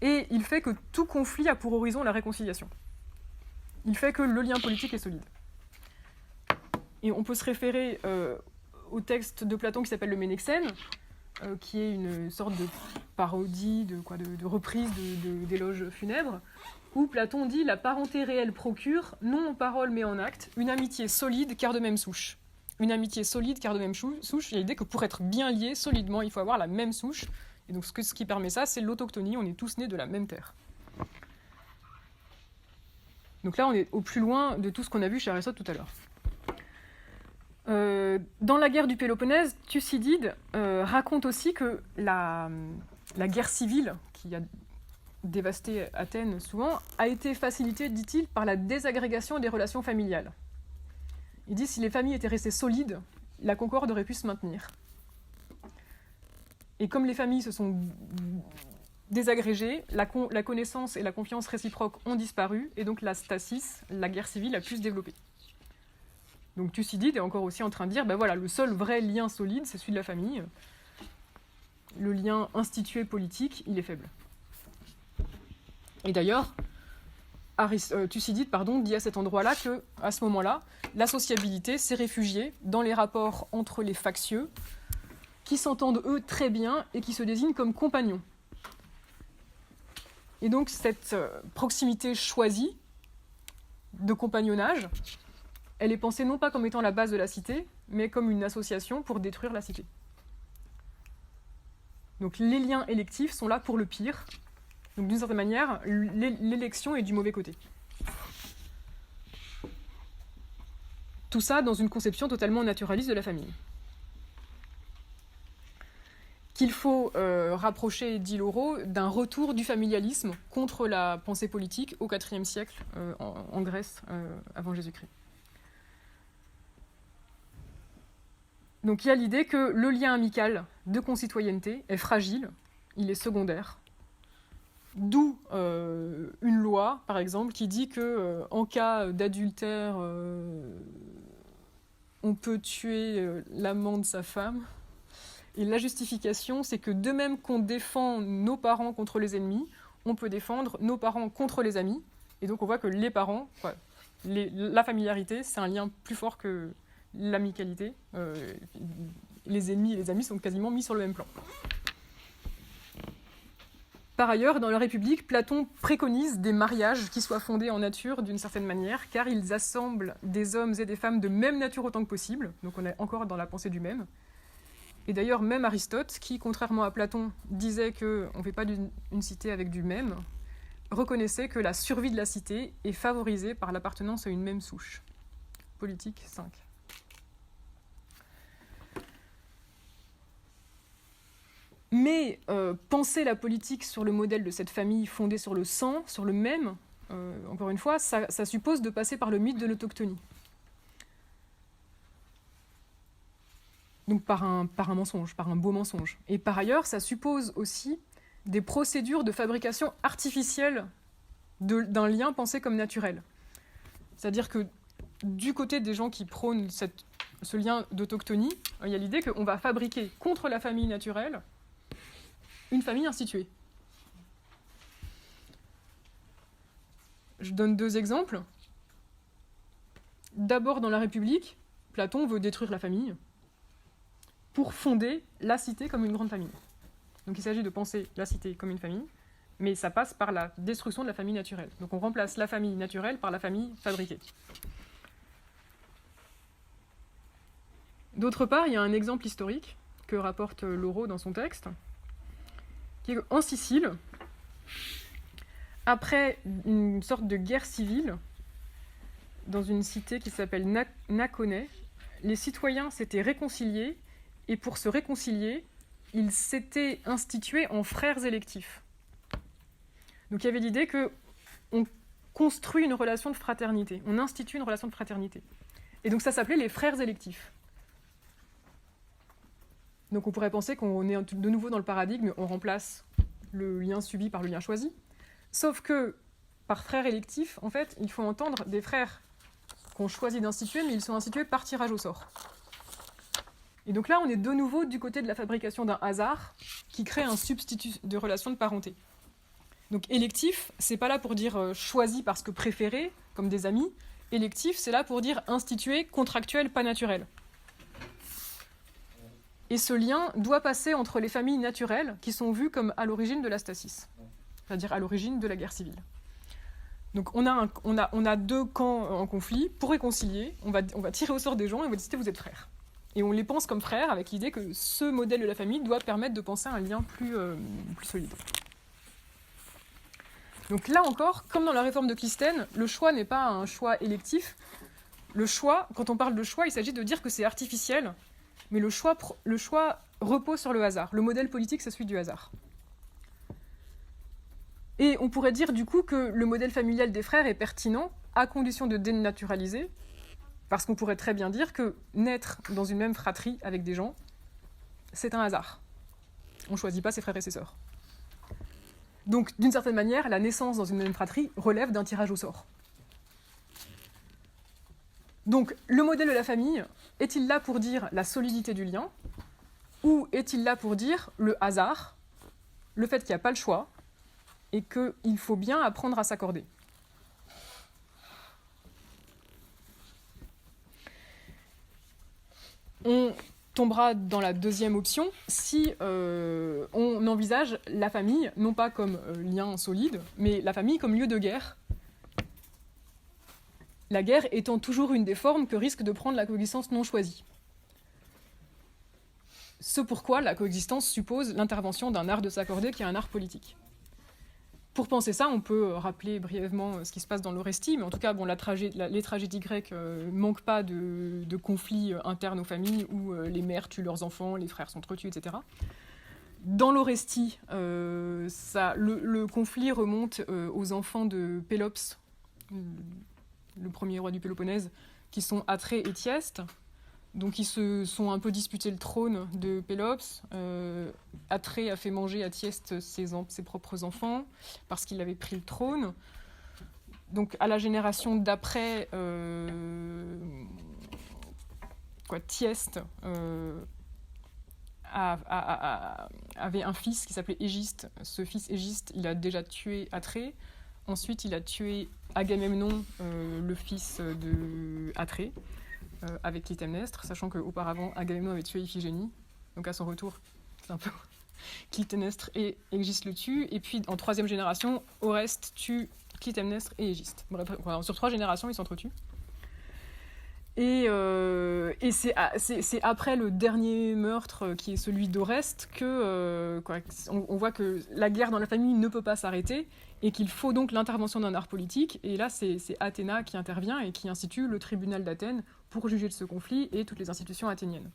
Speaker 1: et il fait que tout conflit a pour horizon la réconciliation. Il fait que le lien politique est solide. Et on peut se référer au texte de Platon qui s'appelle le Ménexène, qui est une sorte de parodie, de reprise d'éloges funèbres, où Platon dit « La parenté réelle procure, non en parole mais en acte, une amitié solide car de même souche ». Une amitié solide car de même souche, il y a l'idée que pour être bien lié solidement, il faut avoir la même souche. Et donc ce qui permet ça, c'est l'autochtonie, on est tous nés de la même terre. Donc là, on est au plus loin de tout ce qu'on a vu chez Aristote tout à l'heure. Dans la guerre du Péloponnèse, Thucydide raconte aussi que la guerre civile, qui a dévasté Athènes souvent, a été facilitée, dit-il, par la désagrégation des relations familiales. Il dit que si les familles étaient restées solides, la concorde aurait pu se maintenir. Et comme les familles se sont désagrégées, la connaissance et la confiance réciproque ont disparu, et donc la stasis, la guerre civile, a pu se développer. Donc Thucydide est encore aussi en train de dire, ben voilà, le seul vrai lien solide, c'est celui de la famille. Le lien institué politique, il est faible. Et d'ailleurs, Thucydide dit à cet endroit-là que, à ce moment-là, la sociabilité s'est réfugiée dans les rapports entre les factieux, qui s'entendent eux très bien et qui se désignent comme compagnons. Et donc cette proximité choisie de compagnonnage, elle est pensée non pas comme étant la base de la cité, mais comme une association pour détruire la cité. Donc les liens électifs sont là pour le pire. Donc d'une certaine manière, l'élection est du mauvais côté. Tout ça dans une conception totalement naturaliste de la famille. Qu'il faut rapprocher, dit Lauro, d'un retour du familialisme contre la pensée politique au IVe siècle en Grèce avant Jésus-Christ. Donc il y a l'idée que le lien amical de concitoyenneté est fragile, il est secondaire. D'où une loi, par exemple, qui dit que en cas d'adultère, on peut tuer l'amant de sa femme. Et la justification, c'est que de même qu'on défend nos parents contre les ennemis, on peut défendre nos parents contre les amis. Et donc on voit que les parents, la familiarité, c'est un lien plus fort que l'amicalité. Les ennemis et les amis sont quasiment mis sur le même plan. Par ailleurs, dans la République, Platon préconise des mariages qui soient fondés en nature d'une certaine manière, car ils assemblent des hommes et des femmes de même nature autant que possible. Donc on est encore dans la pensée du même. Et d'ailleurs, même Aristote, qui, contrairement à Platon, disait qu'on ne fait pas une cité avec du même, reconnaissait que la survie de la cité est favorisée par l'appartenance à une même souche. Politique 5. Mais penser la politique sur le modèle de cette famille fondée sur le sang, sur le même, encore une fois, ça suppose de passer par le mythe de l'autachtonie. Donc par un mensonge, par un beau mensonge. Et par ailleurs, ça suppose aussi des procédures de fabrication artificielle d'un lien pensé comme naturel. C'est-à-dire que du côté des gens qui prônent ce lien d'autochtonie, il y a l'idée qu'on va fabriquer contre la famille naturelle une famille instituée. Je donne 2 exemples. D'abord, dans la République, Platon veut détruire la famille pour fonder la cité comme une grande famille. Donc il s'agit de penser la cité comme une famille, mais ça passe par la destruction de la famille naturelle. Donc on remplace la famille naturelle par la famille fabriquée. D'autre part, il y a un exemple historique que rapporte Laureau dans son texte, qui est qu'en Sicile, après une sorte de guerre civile, dans une cité qui s'appelle Naconais, les citoyens s'étaient réconciliés, et pour se réconcilier, ils s'étaient institués en frères électifs. Donc il y avait l'idée qu'on construit une relation de fraternité, on institue une relation de fraternité. Et donc ça s'appelait les frères électifs. Donc on pourrait penser qu'on est de nouveau dans le paradigme, on remplace le lien subi par le lien choisi. Sauf que, par frères électifs, en fait, il faut entendre des frères qu'on choisit d'instituer, mais ils sont institués par tirage au sort. Et donc là, on est de nouveau du côté de la fabrication d'un hasard qui crée un substitut de relation de parenté. Donc électif, c'est pas là pour dire choisi parce que préféré, comme des amis. Électif, c'est là pour dire institué, contractuel, pas naturel. Et ce lien doit passer entre les familles naturelles qui sont vues comme à l'origine de la stasis, c'est-à-dire à l'origine de la guerre civile. Donc on a 2 camps en conflit. Pour réconcilier, on va tirer au sort des gens et on va décider vous êtes frères. Et on les pense comme frères avec l'idée que ce modèle de la famille doit permettre de penser à un lien plus solide. Donc là encore, comme dans la réforme de Clisthène, le choix n'est pas un choix électif. Le choix, quand on parle de choix, il s'agit de dire que c'est artificiel, mais le choix repose sur le hasard. Le modèle politique, c'est celui du hasard. Et on pourrait dire du coup que le modèle familial des frères est pertinent, à condition de dénaturaliser, parce qu'on pourrait très bien dire que naître dans une même fratrie avec des gens, c'est un hasard. On ne choisit pas ses frères et ses sœurs. Donc, d'une certaine manière, la naissance dans une même fratrie relève d'un tirage au sort. Donc, le modèle de la famille, est-il là pour dire la solidité du lien, ou est-il là pour dire le hasard, le fait qu'il n'y a pas le choix, et qu'il faut bien apprendre à s'accorder ? On tombera dans la deuxième option si on envisage la famille, non pas comme lien solide, mais la famille comme lieu de guerre. La guerre étant toujours une des formes que risque de prendre la coexistence non choisie. Ce pourquoi la coexistence suppose l'intervention d'un art de s'accorder qui est un art politique. Pour penser ça, on peut rappeler brièvement ce qui se passe dans l'Orestie, mais en tout cas, bon, les tragédies grecques ne manquent pas de conflits internes aux familles où les mères tuent leurs enfants, les frères sont entretués, etc. Dans l'Orestie, le conflit remonte aux enfants de Pélops, le premier roi du Péloponnèse, qui sont Atrée et Thyeste. Donc ils se sont un peu disputés le trône de Pélops. Atrée a fait manger à Thyeste ses propres enfants parce qu'il avait pris le trône. Donc à la génération d'après, Thyeste avait un fils qui s'appelait Égiste. Ce fils Égiste, il a déjà tué Atrée. Ensuite, il a tué Agamemnon, le fils de Atrée. Avec Clytemnestre, sachant qu'auparavant, Agamemnon avait tué Iphigénie. Donc à son retour, c'est un peu Clytemnestre et Égiste le tuent. Et puis en troisième génération, Oreste tue Clytemnestre et Égiste. Bref, voilà, sur 3 générations, ils s'entretuent. Et c'est après le dernier meurtre, qui est celui d'Oreste, que on voit que la guerre dans la famille ne peut pas s'arrêter et qu'il faut donc l'intervention d'un art politique. Et là, c'est Athéna qui intervient et qui institue le tribunal d'Athènes pour juger de ce conflit et toutes les institutions athéniennes.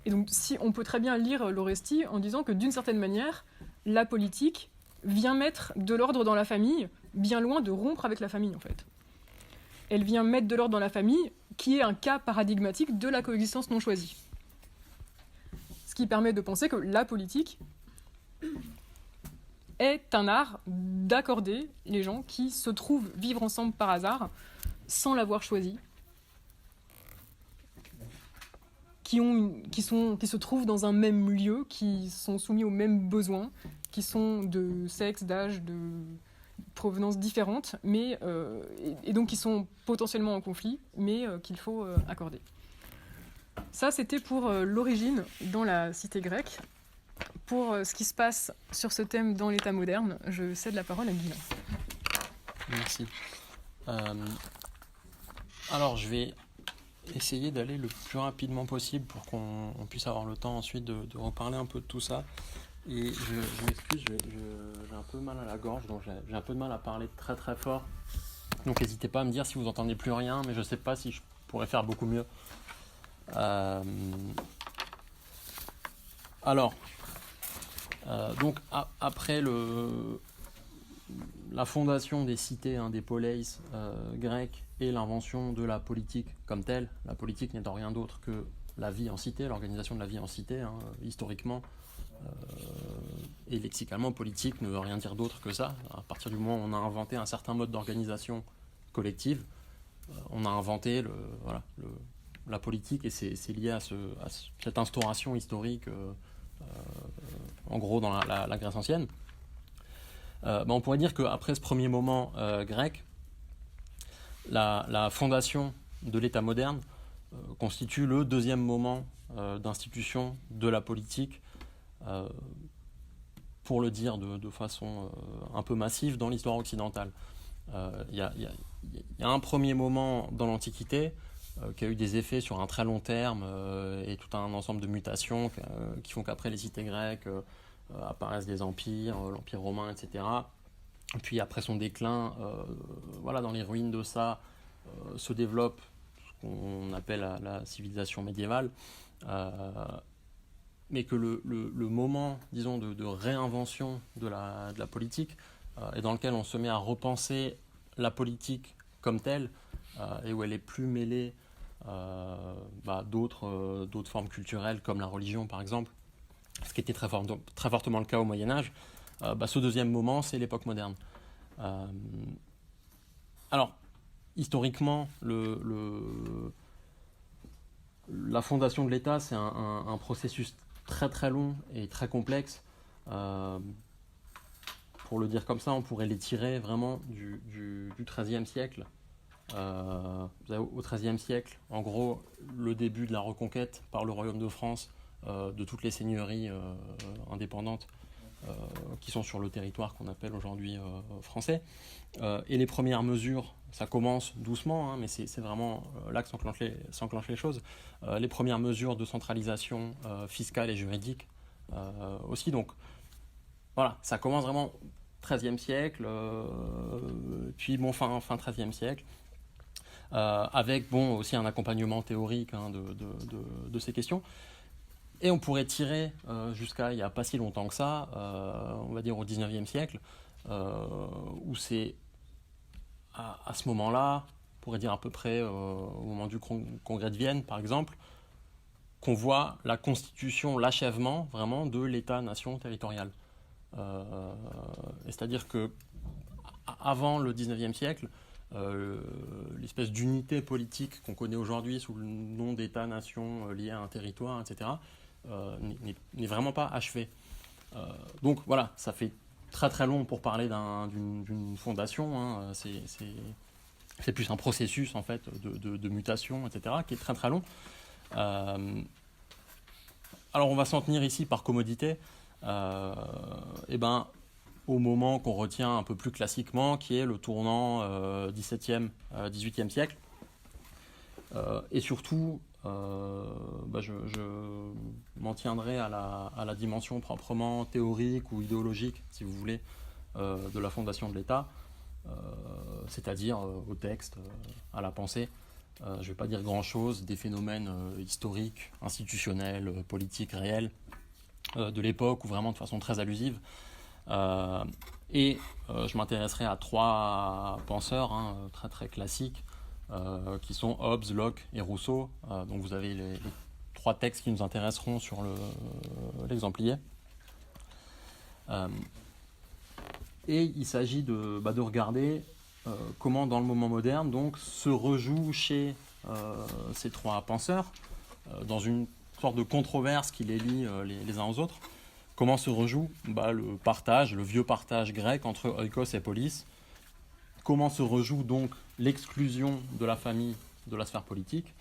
Speaker 1: Et donc, on peut très bien lire l'Orestie en disant que d'une certaine manière, la politique vient mettre de l'ordre dans la famille, bien loin de rompre avec la famille en fait. Elle vient mettre de l'ordre dans la famille, qui est un cas paradigmatique de la coexistence non choisie. Ce qui permet de penser que la politique est un art d'accorder les gens qui se trouvent vivre ensemble par hasard, sans l'avoir choisi, qui se trouvent dans un même lieu, qui sont soumis aux mêmes besoins, qui sont de sexe, d'âge, de provenances différentes, mais, et donc qui sont potentiellement en conflit, mais qu'il faut accorder. Ça, c'était pour l'origine dans la cité grecque. Pour ce qui se passe sur ce thème dans l'État moderne, je cède la parole à Guilain.
Speaker 4: Merci. Alors, je vais essayer d'aller le plus rapidement possible pour qu'on puisse avoir le temps ensuite de reparler un peu de tout ça. Et je m'excuse, j'ai un peu mal à la gorge, donc j'ai un peu de mal à parler très très fort. Donc n'hésitez pas à me dire si vous entendez plus rien, mais je ne sais pas si je pourrais faire beaucoup mieux. Donc après la fondation des cités, des poleis grecques et l'invention de la politique comme telle, la politique n'étant rien d'autre que la vie en cité, l'organisation de la vie en cité, historiquement. Et lexicalement, politique ne veut rien dire d'autre que ça. À partir du moment où on a inventé un certain mode d'organisation collective, on a inventé la politique, et c'est lié à cette instauration historique, en gros dans la Grèce ancienne. On pourrait dire qu'après ce premier moment grec, la fondation de l'État moderne constitue le deuxième moment d'institution de la politique, pour le dire de façon un peu massive dans l'histoire occidentale. Il y a un premier moment dans l'Antiquité qui a eu des effets sur un très long terme, et tout un ensemble de mutations qui font qu'après les cités grecques apparaissent des empires, l'Empire romain, etc. Et puis après son déclin, dans les ruines de ça se développe ce qu'on appelle la civilisation médiévale. Mais que le moment, disons, de réinvention de la politique, et dans lequel on se met à repenser la politique comme telle, et où elle est plus mêlée d'autres formes culturelles, comme la religion par exemple, ce qui était très fortement le cas au Moyen-Âge, ce deuxième moment, c'est l'époque moderne. Alors, historiquement, la fondation de l'État, c'est un processus très très long et très complexe. Pour le dire comme ça, on pourrait les tirer vraiment du XIIIe siècle. Au XIIIe siècle, en gros, le début de la reconquête par le royaume de France de toutes les seigneuries indépendantes qui sont sur le territoire qu'on appelle aujourd'hui français. Et les premières mesures, ça commence doucement, mais c'est vraiment là que s'enclenchent les choses. Les premières mesures de centralisation fiscale et juridique aussi. Donc voilà, ça commence vraiment XIIIe siècle, puis fin XIIIe siècle, avec aussi un accompagnement théorique de ces questions. Et on pourrait tirer jusqu'à il n'y a pas si longtemps que ça, on va dire au XIXe siècle, où c'est à ce moment-là, on pourrait dire à peu près au moment du congrès de Vienne par exemple, qu'on voit la constitution, l'achèvement vraiment de l'État-nation territorial. C'est-à-dire que avant le XIXe siècle, l'espèce d'unité politique qu'on connaît aujourd'hui sous le nom d'État-nation lié à un territoire, etc., n'est vraiment pas achevée. Donc voilà, ça fait très très long pour parler d'une fondation, c'est plus un processus en fait de mutation, etc., qui est très très long. Alors on va s'en tenir ici par commodité et ben, au moment qu'on retient un peu plus classiquement, qui est le tournant 17e, 18e siècle. Et surtout, je m'en tiendrai à la dimension proprement théorique ou idéologique, si vous voulez, de la fondation de l'État, c'est-à-dire au texte, à la pensée. Je ne vais pas dire grand-chose des phénomènes historiques, institutionnels, politiques, réels de l'époque, ou vraiment de façon très allusive. Je m'intéresserai à 3 penseurs très très classiques, qui sont Hobbes, Locke et Rousseau. Donc vous avez les 3 textes qui nous intéresseront sur l'exemplier. Et il s'agit de regarder comment dans le moment moderne donc, se rejoue chez ces 3 penseurs, dans une sorte de controverse qui les lie les uns aux autres, comment se rejoue le vieux partage grec entre oikos et polis, comment se rejoue donc l'exclusion de la famille de la sphère politique,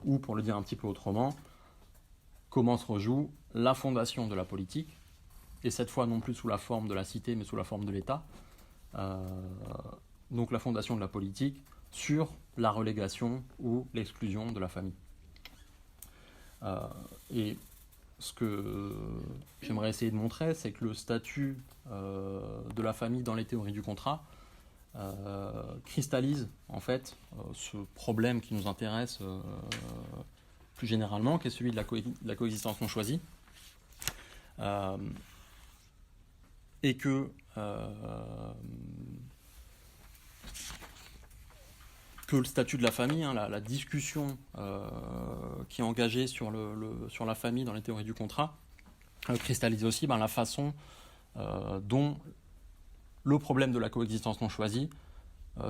Speaker 4: ou pour le dire un petit peu autrement, comment se rejoue la fondation de la politique, et cette fois non plus sous la forme de la cité, mais sous la forme de l'État, donc la fondation de la politique sur la relégation ou l'exclusion de la famille. Et ce que j'aimerais essayer de montrer, c'est que le statut de la famille dans les théories du contrat cristallise en fait ce problème qui nous intéresse plus généralement, qui est celui de la coexistence non choisie, et que le statut de la famille, la discussion qui est engagée sur la famille dans les théories du contrat, cristallise aussi la façon dont le problème de la coexistence non choisie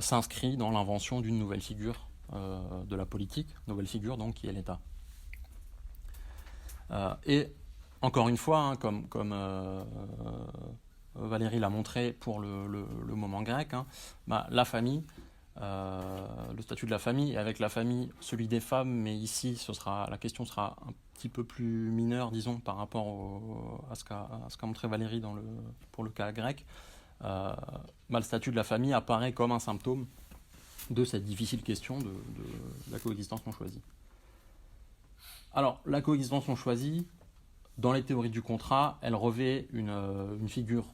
Speaker 4: s'inscrit dans l'invention d'une nouvelle figure de la politique, nouvelle figure donc qui est l'État. Et encore une fois, comme Valérie l'a montré pour le moment grec, la famille, le statut de la famille, et avec la famille celui des femmes, mais ici la question sera un petit peu plus mineure, disons, par rapport à ce qu'a montré Valérie pour le cas grec. Le statut de la famille apparaît comme un symptôme de cette difficile question de la coexistence non choisie. Alors, la coexistence non choisie, dans les théories du contrat, elle revêt une figure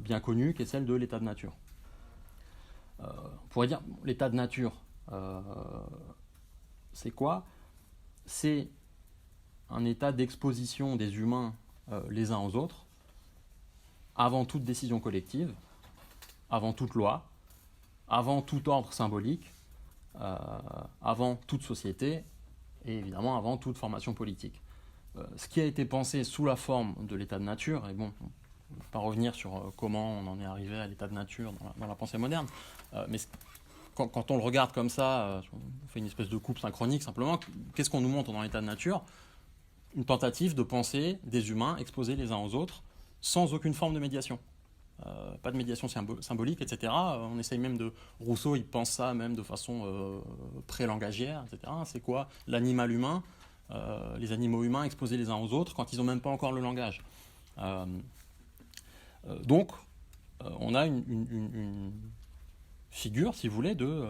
Speaker 4: bien connue, qui est celle de l'état de nature. On pourrait dire, l'état de nature, c'est quoi ? C'est un état d'exposition des humains les uns aux autres, avant toute décision collective, avant toute loi, avant tout ordre symbolique, avant toute société, et évidemment avant toute formation politique. Ce qui a été pensé sous la forme de l'état de nature, et bon, on ne va pas revenir sur comment on en est arrivé à l'état de nature dans la pensée moderne, mais quand on le regarde comme ça, on fait une espèce de coupe synchronique simplement, qu'est-ce qu'on nous montre dans l'état de nature ? Une tentative de penser des humains exposés les uns aux autres, sans aucune forme de médiation. Pas de médiation symbolique, etc. On essaye même Rousseau, il pense ça même de façon pré-langagière, etc. C'est quoi l'animal humain, les animaux humains exposés les uns aux autres quand ils n'ont même pas encore le langage. Donc, on a une figure, si vous voulez, de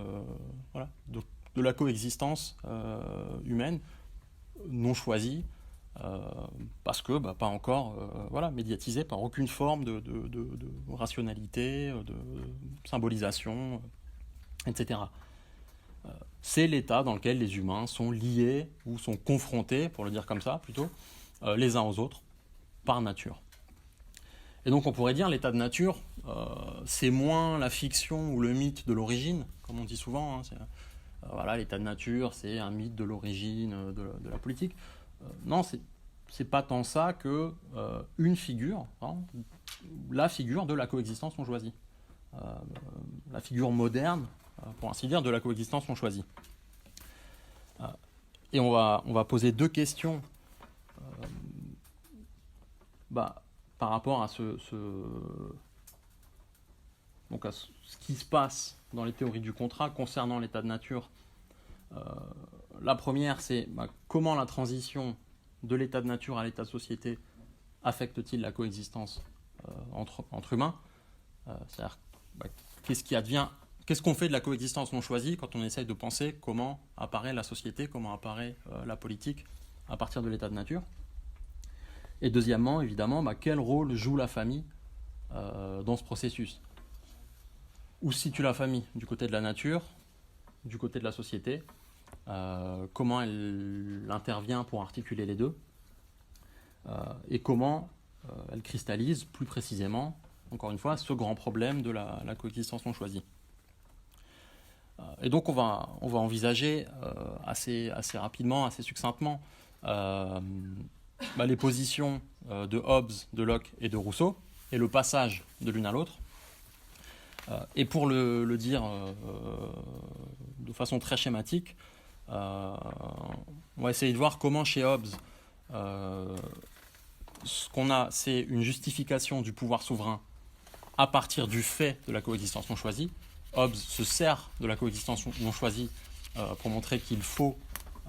Speaker 4: la coexistence humaine non choisie, parce que pas encore médiatisée par aucune forme de rationalité, de symbolisation, etc. C'est l'état dans lequel les humains sont liés ou sont confrontés, pour le dire comme ça plutôt, les uns aux autres, par nature. Et donc on pourrait dire l'état de nature, c'est moins la fiction ou le mythe de l'origine, comme on dit souvent. L'état de nature, c'est un mythe de l'origine de la politique. Non, c'est pas tant ça que une figure, la figure de la coexistence non choisie. La figure moderne, pour ainsi dire, de la coexistence non choisie. Et on va poser 2 questions par rapport à donc à ce qui se passe dans les théories du contrat concernant l'état de nature. La première, c'est comment la transition de l'état de nature à l'état de société affecte-t-il la coexistence entre humains? C'est-à-dire, qu'est-ce qu'on fait de la coexistence non choisie quand on essaye de penser comment apparaît la société, comment apparaît la politique à partir de l'état de nature? Et deuxièmement, évidemment, quel rôle joue la famille dans ce processus? Où se situe la famille? Du côté de la nature, du côté de la société? Comment elle intervient pour articuler les deux? Et comment elle cristallise plus précisément, encore une fois, ce grand problème de la coexistence non choisie. Et donc on va envisager assez rapidement, assez succinctement, les positions de Hobbes, de Locke et de Rousseau, et le passage de l'une à l'autre. Et pour le dire de façon très schématique, on va essayer de voir comment chez Hobbes, ce qu'on a, c'est une justification du pouvoir souverain à partir du fait de la coexistence non choisie. Hobbes se sert de la coexistence non choisie pour montrer qu'il faut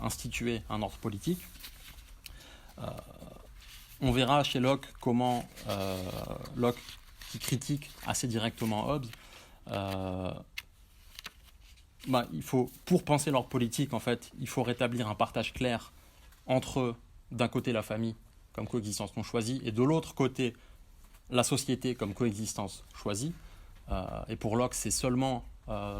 Speaker 4: instituer un ordre politique. On verra chez Locke comment Locke, qui critique assez directement Hobbes, il faut, pour penser l'ordre politique, en fait, il faut rétablir un partage clair entre, d'un côté, la famille comme coexistence non choisie, et de l'autre côté, la société comme coexistence choisie. Et pour Locke, c'est seulement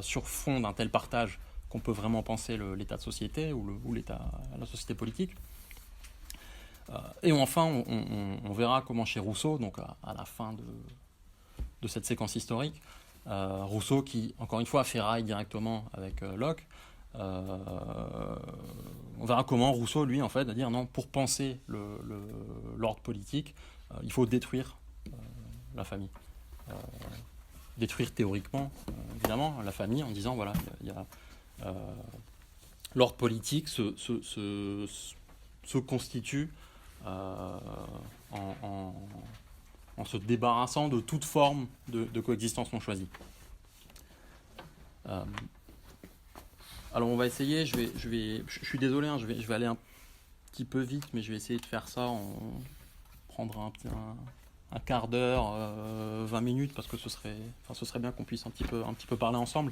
Speaker 4: sur fond d'un tel partage qu'on peut vraiment penser l'état de société ou la société politique. Et enfin, on verra comment chez Rousseau, donc à la fin de cette séquence historique, Rousseau qui, encore une fois, ferraille directement avec Locke, on verra comment Rousseau, lui, en fait, va dire non, pour penser l'ordre politique, il faut détruire la famille. Détruire théoriquement, évidemment, la famille en disant, voilà, il y a l'ordre politique se constitue en se débarrassant de toute forme de coexistence non choisie. Alors on va essayer, je suis désolé, je vais aller un petit peu vite, mais je vais essayer de faire ça prendre un quart d'heure, 20 minutes, parce que ce serait bien qu'on puisse un petit peu parler ensemble.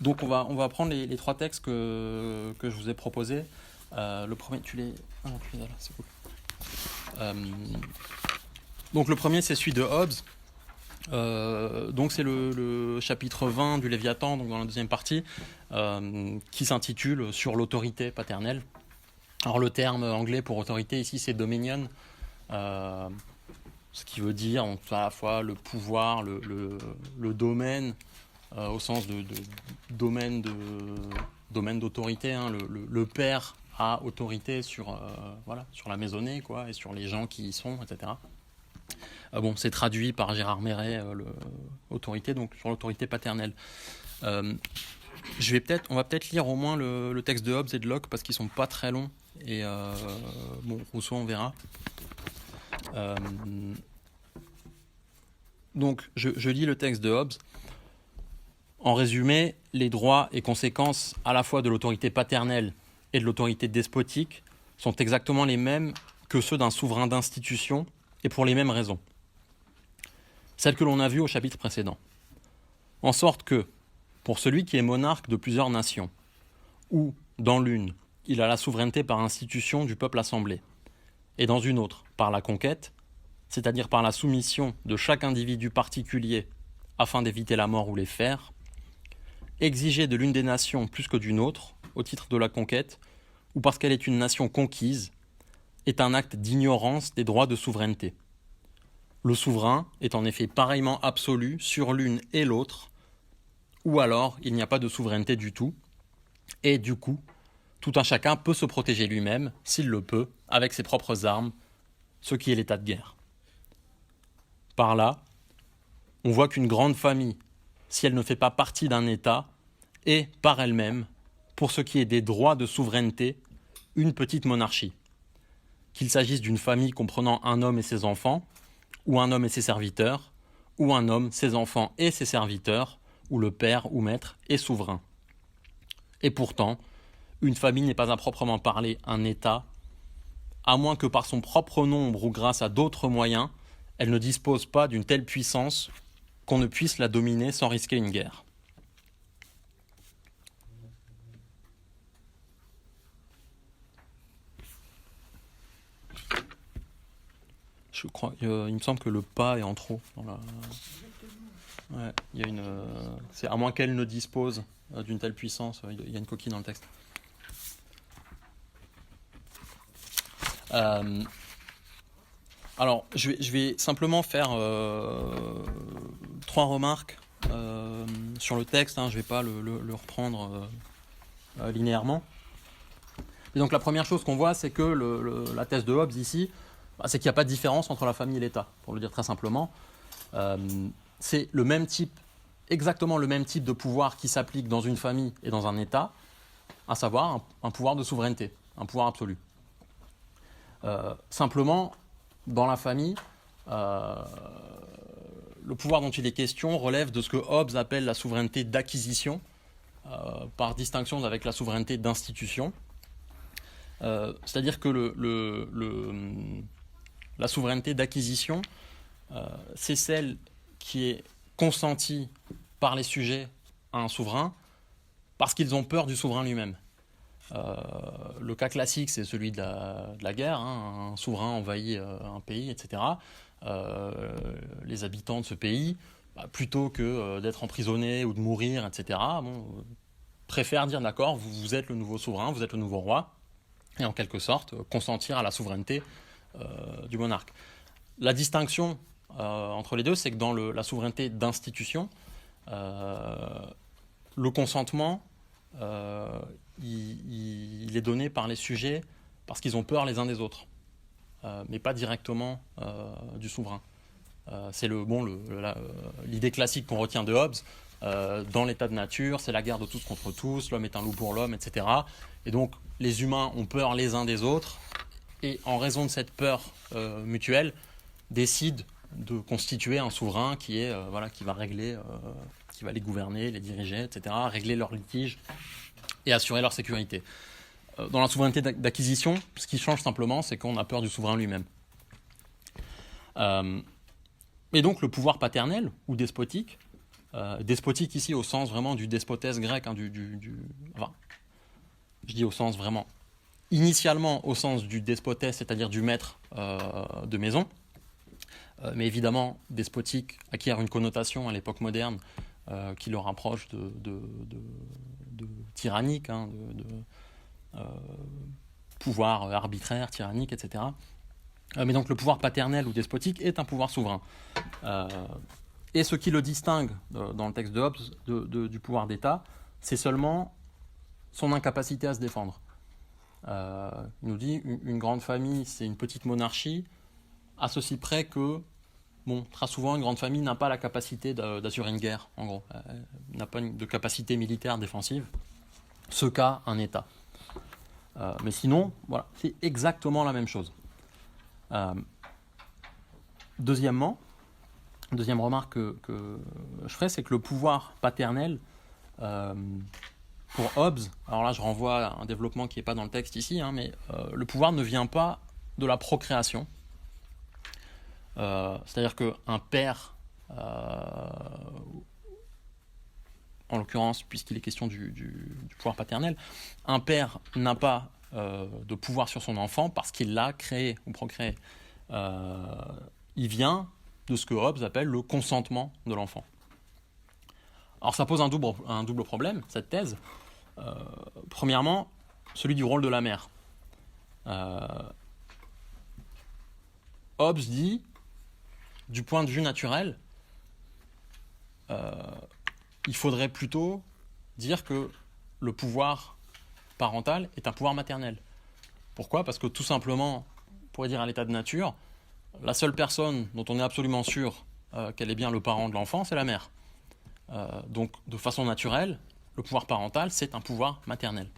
Speaker 4: Donc on va prendre les trois textes que je vous ai proposés. Le premier, tu les as là, c'est cool. Donc le premier, c'est celui de Hobbes. Donc c'est le chapitre 20 du Léviathan, donc dans la deuxième partie, qui s'intitule Sur l'autorité paternelle. Alors le terme anglais pour autorité ici, c'est dominion, ce qui veut dire donc, à la fois le pouvoir, le domaine, au sens de domaine d'autorité, hein, le père a autorité sur la maisonnée, quoi, et sur les gens qui y sont, etc. C'est traduit par Gérard Méret, autorité, donc sur l'autorité paternelle. On va peut-être lire au moins le texte de Hobbes et de Locke parce qu'ils sont pas très longs, et Rousseau on verra. Donc je lis le texte de Hobbes. En résumé, les droits et conséquences à la fois de l'autorité paternelle et de l'autorité despotique sont exactement les mêmes que ceux d'un souverain d'institution, et pour les mêmes raisons. Celles que l'on a vues au chapitre précédent. En sorte que, pour celui qui est monarque de plusieurs nations, ou, dans l'une, il a la souveraineté par institution du peuple assemblé, et dans une autre, par la conquête, c'est-à-dire par la soumission de chaque individu particulier afin d'éviter la mort ou les fers, exiger de l'une des nations plus que d'une autre, au titre de la conquête, ou parce qu'elle est une nation conquise, est un acte d'ignorance des droits de souveraineté. Le souverain est en effet pareillement absolu sur l'une et l'autre, ou alors il n'y a pas de souveraineté du tout, et du coup, tout un chacun peut se protéger lui-même, s'il le peut, avec ses propres armes, ce qui est l'état de guerre. Par là, on voit qu'une grande famille, si elle ne fait pas partie d'un État, est, par elle-même, pour ce qui est des droits de souveraineté, une petite monarchie. Qu'il s'agisse d'une famille comprenant un homme et ses enfants, ou un homme et ses serviteurs, ou un homme, ses enfants et ses serviteurs, où le père ou maître est souverain. Et pourtant, une famille n'est pas à proprement parler un État, à moins que par son propre nombre ou grâce à d'autres moyens, elle ne dispose pas d'une telle puissance qu'on ne puisse la dominer sans risquer une guerre. Je crois, il me semble que le pas est en trop. Dans la... Ouais, il y a c'est à moins qu'elle ne dispose d'une telle puissance, il y a une coquille dans le texte. Alors, je vais simplement faire 3 remarques sur le texte. Je ne vais pas le reprendre linéairement. Et donc, la première chose qu'on voit, c'est que la thèse de Hobbes ici, c'est qu'il n'y a pas de différence entre la famille et l'État, pour le dire très simplement. C'est exactement le même type de pouvoir qui s'applique dans une famille et dans un État, à savoir un pouvoir de souveraineté, un pouvoir absolu. Simplement, dans la famille, le pouvoir dont il est question relève de ce que Hobbes appelle la souveraineté d'acquisition, par distinction avec la souveraineté d'institution. C'est-à-dire que la souveraineté d'acquisition, c'est celle qui est consentie par les sujets à un souverain parce qu'ils ont peur du souverain lui-même. Le cas classique, c'est celui de la guerre. Un souverain envahit un pays, etc. Les habitants de ce pays, plutôt que d'être emprisonnés ou de mourir, etc., préfèrent dire d'accord, vous êtes le nouveau souverain, vous êtes le nouveau roi, et en quelque sorte consentir à la souveraineté du monarque. La distinction entre les deux, c'est que dans la souveraineté d'institution, le consentement, il est donné par les sujets parce qu'ils ont peur les uns des autres, mais pas directement du souverain. C'est l'idée classique qu'on retient de Hobbes. Dans l'état de nature, c'est la guerre de tous contre tous, l'homme est un loup pour l'homme, etc. Et donc, les humains ont peur les uns des autres, et en raison de cette peur mutuelle, décident de constituer un souverain qui va régler, qui va les gouverner, les diriger, etc., régler leurs litiges et assurer leur sécurité. Dans la souveraineté d'acquisition, ce qui change simplement, c'est qu'on a peur du souverain lui-même. Et donc, le pouvoir paternel ou despotique, despotique ici au sens vraiment du despotès grec, je dis au sens vraiment, initialement au sens du despotès, c'est-à-dire du maître de maison, mais évidemment, despotique acquiert une connotation à l'époque moderne qui le rapproche de tyrannique, de pouvoir arbitraire, tyrannique, etc. Mais donc le pouvoir paternel ou despotique est un pouvoir souverain. Et ce qui le distingue dans le texte de Hobbes du pouvoir d'État, c'est seulement son incapacité à se défendre. Il nous dit une grande famille, c'est une petite monarchie, à ceci près que, très souvent, une grande famille n'a pas la capacité d'assurer une guerre, en gros. Elle n'a pas de capacité militaire défensive. Ce qu'a un État. Mais sinon, voilà, c'est exactement la même chose. Deuxième remarque que je ferai, c'est que le pouvoir paternel, pour Hobbes, alors là je renvoie à un développement qui n'est pas dans le texte ici, mais le pouvoir ne vient pas de la procréation. C'est-à-dire qu'un père, en l'occurrence, puisqu'il est question du pouvoir paternel, un père n'a pas de pouvoir sur son enfant parce qu'il l'a créé ou procréé. Il vient de ce que Hobbes appelle le consentement de l'enfant. Alors ça pose un double problème, cette thèse. Premièrement, celui du rôle de la mère. Hobbes dit, du point de vue naturel, il faudrait plutôt dire que le pouvoir parental est un pouvoir maternel. Pourquoi ? Parce que tout simplement, on pourrait dire à l'état de nature, la seule personne dont on est absolument sûr qu'elle est bien le parent de l'enfant, c'est la mère. Donc, de façon naturelle, le pouvoir parental, c'est un pouvoir maternel.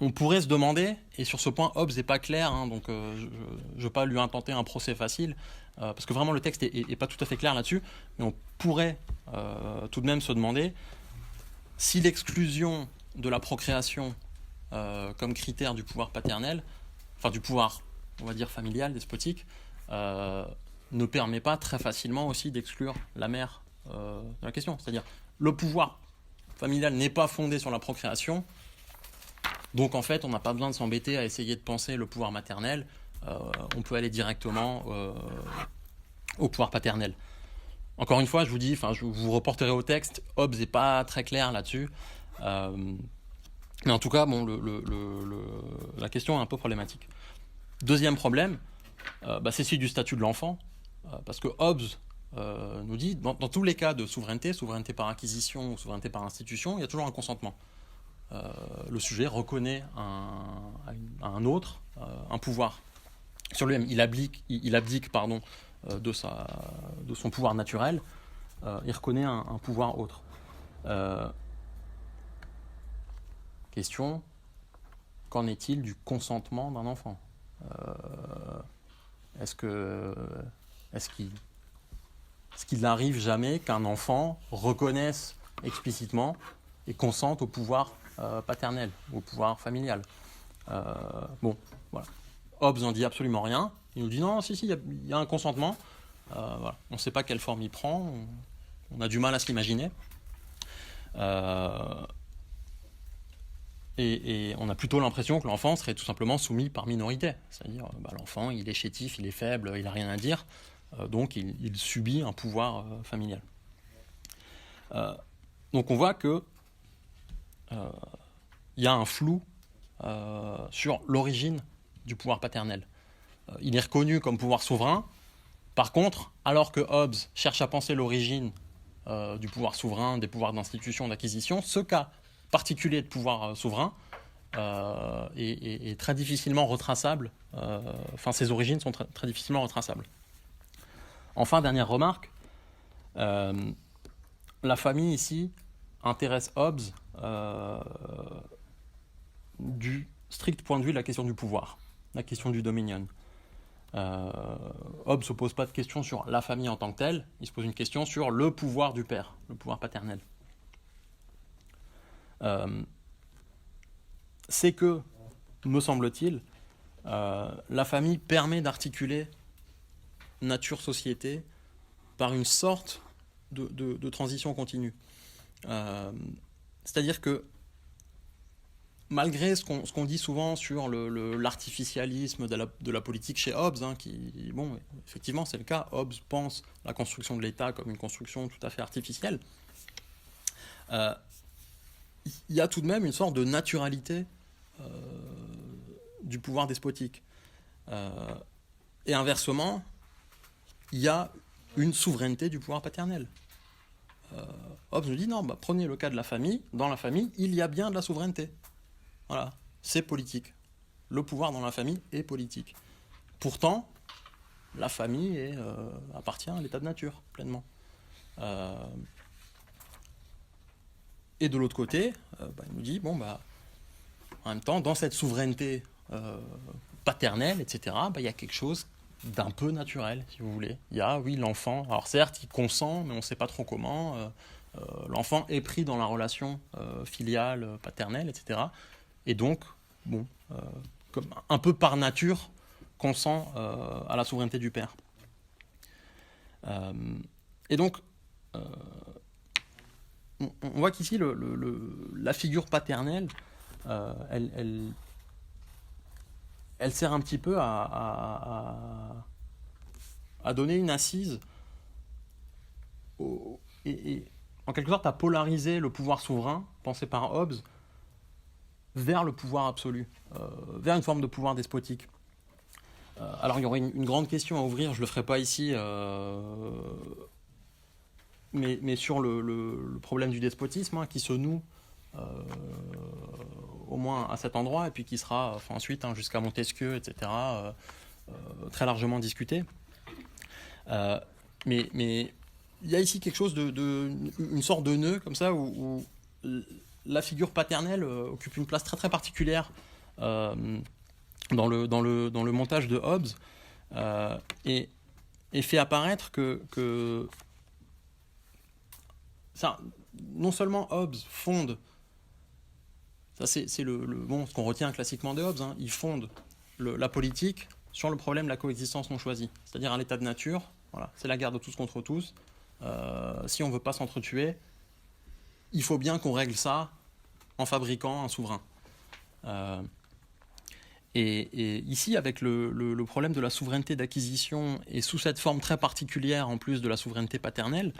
Speaker 4: On pourrait se demander, et sur ce point, Hobbes n'est pas clair, donc je ne veux pas lui intenter un procès facile, parce que vraiment le texte n'est pas tout à fait clair là-dessus, mais on pourrait tout de même se demander si l'exclusion de la procréation comme critère du pouvoir paternel, enfin du pouvoir, on va dire, familial, despotique, ne permet pas très facilement aussi d'exclure la mère de la question. C'est-à-dire, le pouvoir familial n'est pas fondé sur la procréation, donc en fait, on n'a pas besoin de s'embêter à essayer de penser le pouvoir maternel, on peut aller directement au pouvoir paternel. Encore une fois, je vous reporterai au texte, Hobbes n'est pas très clair là-dessus, mais en tout cas, bon, la question est un peu problématique. Deuxième problème, c'est celui du statut de l'enfant, parce que Hobbes nous dit, dans tous les cas de souveraineté par acquisition ou souveraineté par institution, il y a toujours un consentement. Le sujet reconnaît à un autre un pouvoir sur lui-même. Il abdique de son pouvoir naturel, il reconnaît un pouvoir autre. Question, qu'en est-il du consentement d'un enfant ? Est-ce qu'il n'arrive jamais qu'un enfant reconnaisse explicitement et consente au pouvoir paternel, au pouvoir familial ? Voilà. Hobbes n'en dit absolument rien. Il nous dit non, si, il y a un consentement. Voilà. On ne sait pas quelle forme il prend. On a du mal à se l'imaginer. Et on a plutôt l'impression que l'enfant serait tout simplement soumis par minorité. C'est-à-dire, l'enfant, il est chétif, il est faible, il n'a rien à dire. Donc, il subit un pouvoir familial. Donc, on voit que y a un flou sur l'origine du pouvoir paternel. Il est reconnu comme pouvoir souverain. Par contre, alors que Hobbes cherche à penser l'origine du pouvoir souverain, des pouvoirs d'institution, d'acquisition, ce cas particulier de pouvoir souverain est très difficilement retraçable. Ses origines sont très difficilement retraçables. Enfin, dernière remarque, la famille ici intéresse Hobbes du strict point de vue de la question du pouvoir, la question du dominion. Hobbes ne se pose pas de question sur la famille en tant que telle, il se pose une question sur le pouvoir du père, le pouvoir paternel. C'est que, me semble-t-il, la famille permet d'articuler nature-société par une sorte de transition continue. C'est-à-dire que malgré ce qu'on dit souvent sur l'artificialisme de la politique chez Hobbes, effectivement c'est le cas, Hobbes pense la construction de l'État comme une construction tout à fait artificielle, il y a tout de même une sorte de naturalité du pouvoir despotique. Et inversement, il y a une souveraineté du pouvoir paternel. Hobbes nous dit non, prenez le cas de la famille, dans la famille, il y a bien de la souveraineté. Voilà, c'est politique. Le pouvoir dans la famille est politique. Pourtant, la famille appartient à l'état de nature, pleinement. Et de l'autre côté, il nous dit, en même temps, dans cette souveraineté paternelle, etc., il y a quelque chose d'un peu naturel, si vous voulez. Il y a, oui, l'enfant, alors certes, il consent, mais on ne sait pas trop comment. L'enfant est pris dans la relation filiale, paternelle, etc., et donc, comme un peu par nature, consent à la souveraineté du père. Et donc, on voit qu'ici, la figure paternelle, elle sert un petit peu à donner une assise et en quelque sorte à polariser le pouvoir souverain, pensé par Hobbes, vers le pouvoir absolu, vers une forme de pouvoir despotique. Alors il y aurait une grande question à ouvrir, je ne le ferai pas ici, mais sur le problème du despotisme, qui se noue au moins à cet endroit, et puis qui sera ensuite jusqu'à Montesquieu, etc., très largement discuté. Mais il y a ici quelque chose une sorte de nœud, comme ça, où la figure paternelle occupe une place très très particulière dans le montage de Hobbes, et fait apparaître que ça, non seulement Hobbes fonde Ça, c'est ce qu'on retient classiquement de Hobbes. Hein. Il fonde la politique sur le problème de la coexistence non choisie, c'est-à-dire à l'état de nature. Voilà, c'est la guerre de tous contre tous. Si on ne veut pas s'entretuer, il faut bien qu'on règle ça en fabriquant un souverain. Et ici, avec le problème de la souveraineté d'acquisition, et sous cette forme très particulière, en plus de la souveraineté paternelle,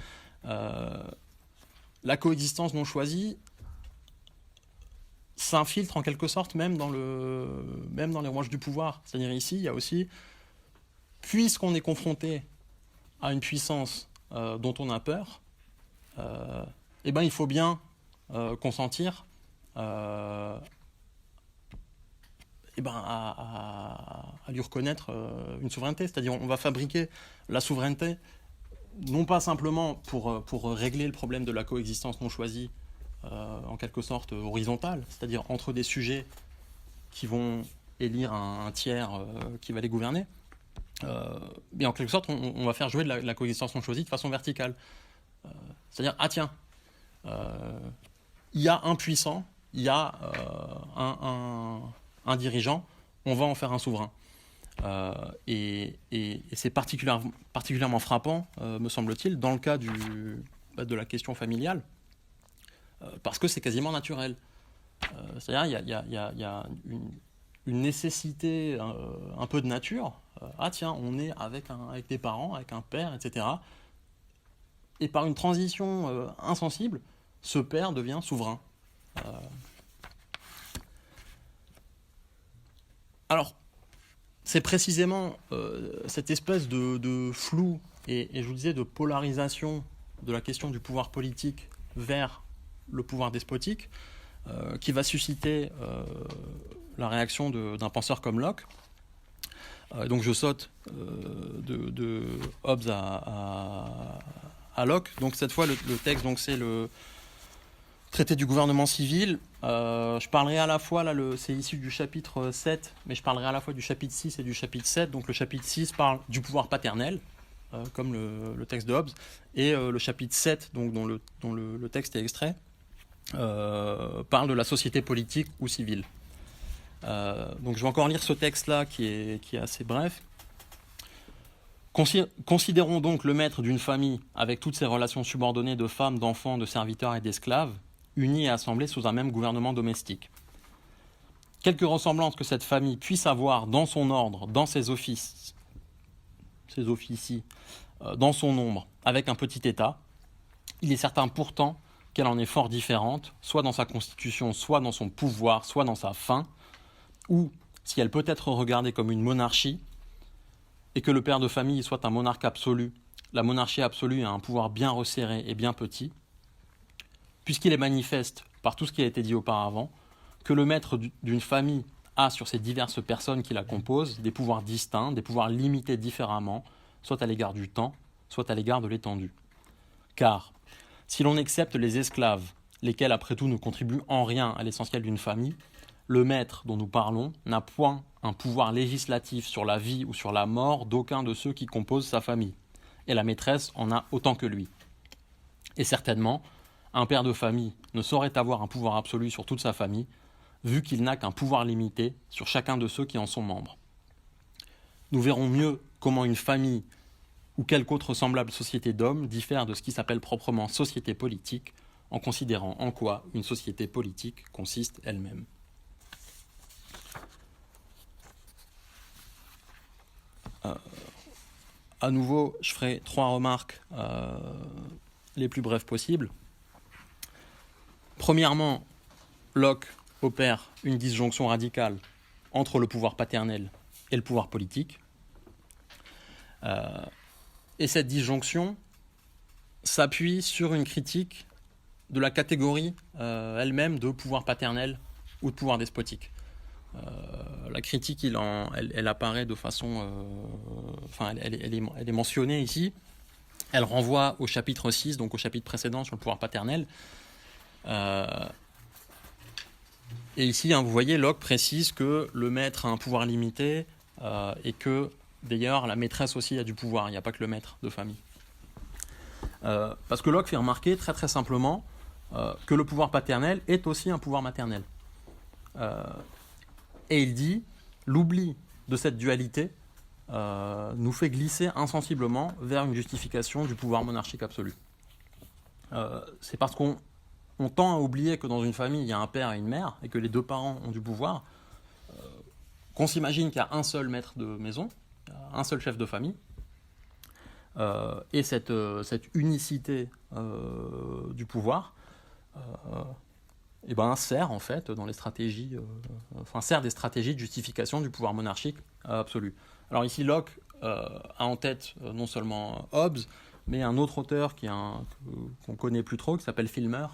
Speaker 4: la coexistence non choisie s'infiltre en quelque sorte même dans les rouages du pouvoir. C'est-à-dire ici, il y a aussi, puisqu'on est confronté à une puissance dont on a peur, il faut bien consentir à lui reconnaître une souveraineté. C'est-à-dire on va fabriquer la souveraineté, non pas simplement pour régler le problème de la coexistence non choisie, en quelque sorte horizontale, c'est-à-dire entre des sujets qui vont élire un tiers qui va les gouverner, mais en quelque sorte on va faire jouer de la coexistence non choisie de façon verticale. C'est-à-dire, il y a un puissant, il y a un dirigeant, on va en faire un souverain. Et c'est particulièrement frappant, me semble-t-il, dans le cas de la question familiale, parce que c'est quasiment naturel. C'est-à-dire, il y a une nécessité un peu de nature. On est avec des parents, avec un père, etc. Et par une transition insensible, ce père devient souverain. Alors, c'est précisément cette espèce de flou et je vous disais de polarisation de la question du pouvoir politique vers le pouvoir despotique qui va susciter la réaction d'un penseur comme Locke. Donc je saute de Hobbes à Locke. Donc cette fois le texte, donc c'est le traité du gouvernement civil. Je parlerai à la fois, c'est issu du chapitre 7, mais je parlerai à la fois du chapitre 6 et du chapitre 7. Donc le chapitre 6 parle du pouvoir paternel, comme le texte de Hobbes, et le chapitre 7, donc, dont le texte est extrait, parle de la société politique ou civile. Donc je vais encore lire ce texte-là qui est assez bref. Considérons donc le maître d'une famille avec toutes ses relations subordonnées de femmes, d'enfants, de serviteurs et d'esclaves, unis et assemblés sous un même gouvernement domestique. Quelque ressemblance que cette famille puisse avoir dans son ordre, dans ses offices, dans son nombre, avec un petit État, il est certain pourtant qu'elle en est fort différente, soit dans sa constitution, soit dans son pouvoir, soit dans sa fin, ou, si elle peut être regardée comme une monarchie, et que le père de famille soit un monarque absolu, la monarchie absolue a un pouvoir bien resserré et bien petit, puisqu'il est manifeste, par tout ce qui a été dit auparavant, que le maître d'une famille a sur ces diverses personnes qui la composent des pouvoirs distincts, des pouvoirs limités différemment, soit à l'égard du temps, soit à l'égard de l'étendue. Car, si l'on accepte les esclaves, lesquels après tout ne contribuent en rien à l'essentiel d'une famille, le maître dont nous parlons n'a point un pouvoir législatif sur la vie ou sur la mort d'aucun de ceux qui composent sa famille, et la maîtresse en a autant que lui. Et certainement, un père de famille ne saurait avoir un pouvoir absolu sur toute sa famille, vu qu'il n'a qu'un pouvoir limité sur chacun de ceux qui en sont membres. Nous verrons mieux comment une famille ou quelque autre semblable société d'hommes diffère de ce qui s'appelle proprement société politique, en considérant en quoi une société politique consiste elle-même. À nouveau, je ferai 3 remarques les plus brèves possibles. Premièrement, Locke opère une disjonction radicale entre le pouvoir paternel et le pouvoir politique. Et cette disjonction s'appuie sur une critique de la catégorie elle-même de pouvoir paternel ou de pouvoir despotique. La critique, elle apparaît de façon... elle est mentionnée ici. Elle renvoie au chapitre 6, donc au chapitre précédent sur le pouvoir paternel. Et ici, vous voyez, Locke précise que le maître a un pouvoir limité et que, d'ailleurs, la maîtresse aussi a du pouvoir. Il n'y a pas que le maître de famille. Parce que Locke fait remarquer très très simplement que le pouvoir paternel est aussi un pouvoir maternel. Et il dit, l'oubli de cette dualité nous fait glisser insensiblement vers une justification du pouvoir monarchique absolu. C'est parce qu'on tend à oublier que dans une famille, il y a un père et une mère, et que les deux parents ont du pouvoir, qu'on s'imagine qu'il y a un seul maître de maison, un seul chef de famille, et cette unicité du pouvoir sert en fait dans les stratégies, sert des stratégies de justification du pouvoir monarchique absolu. Alors ici, Locke a en tête non seulement Hobbes, mais un autre auteur qu'on connaît plus trop, qui s'appelle Filmer,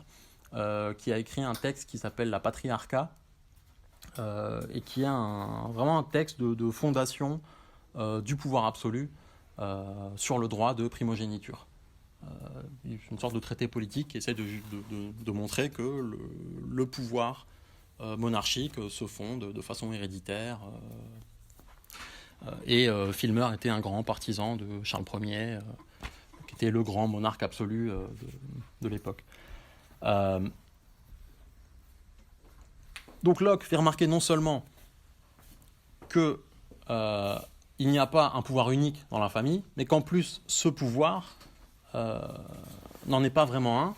Speaker 4: qui a écrit un texte qui s'appelle La Patriarcat, et qui est vraiment un texte de fondation du pouvoir absolu sur le droit de primogéniture. Une sorte de traité politique qui essaie de montrer que le pouvoir monarchique se fonde de façon héréditaire. Et Filmer était un grand partisan de Charles Ier, qui était le grand monarque absolu de l'époque. Donc Locke fait remarquer non seulement qu'il n'y a pas un pouvoir unique dans la famille, mais qu'en plus ce pouvoir n'en est pas vraiment un,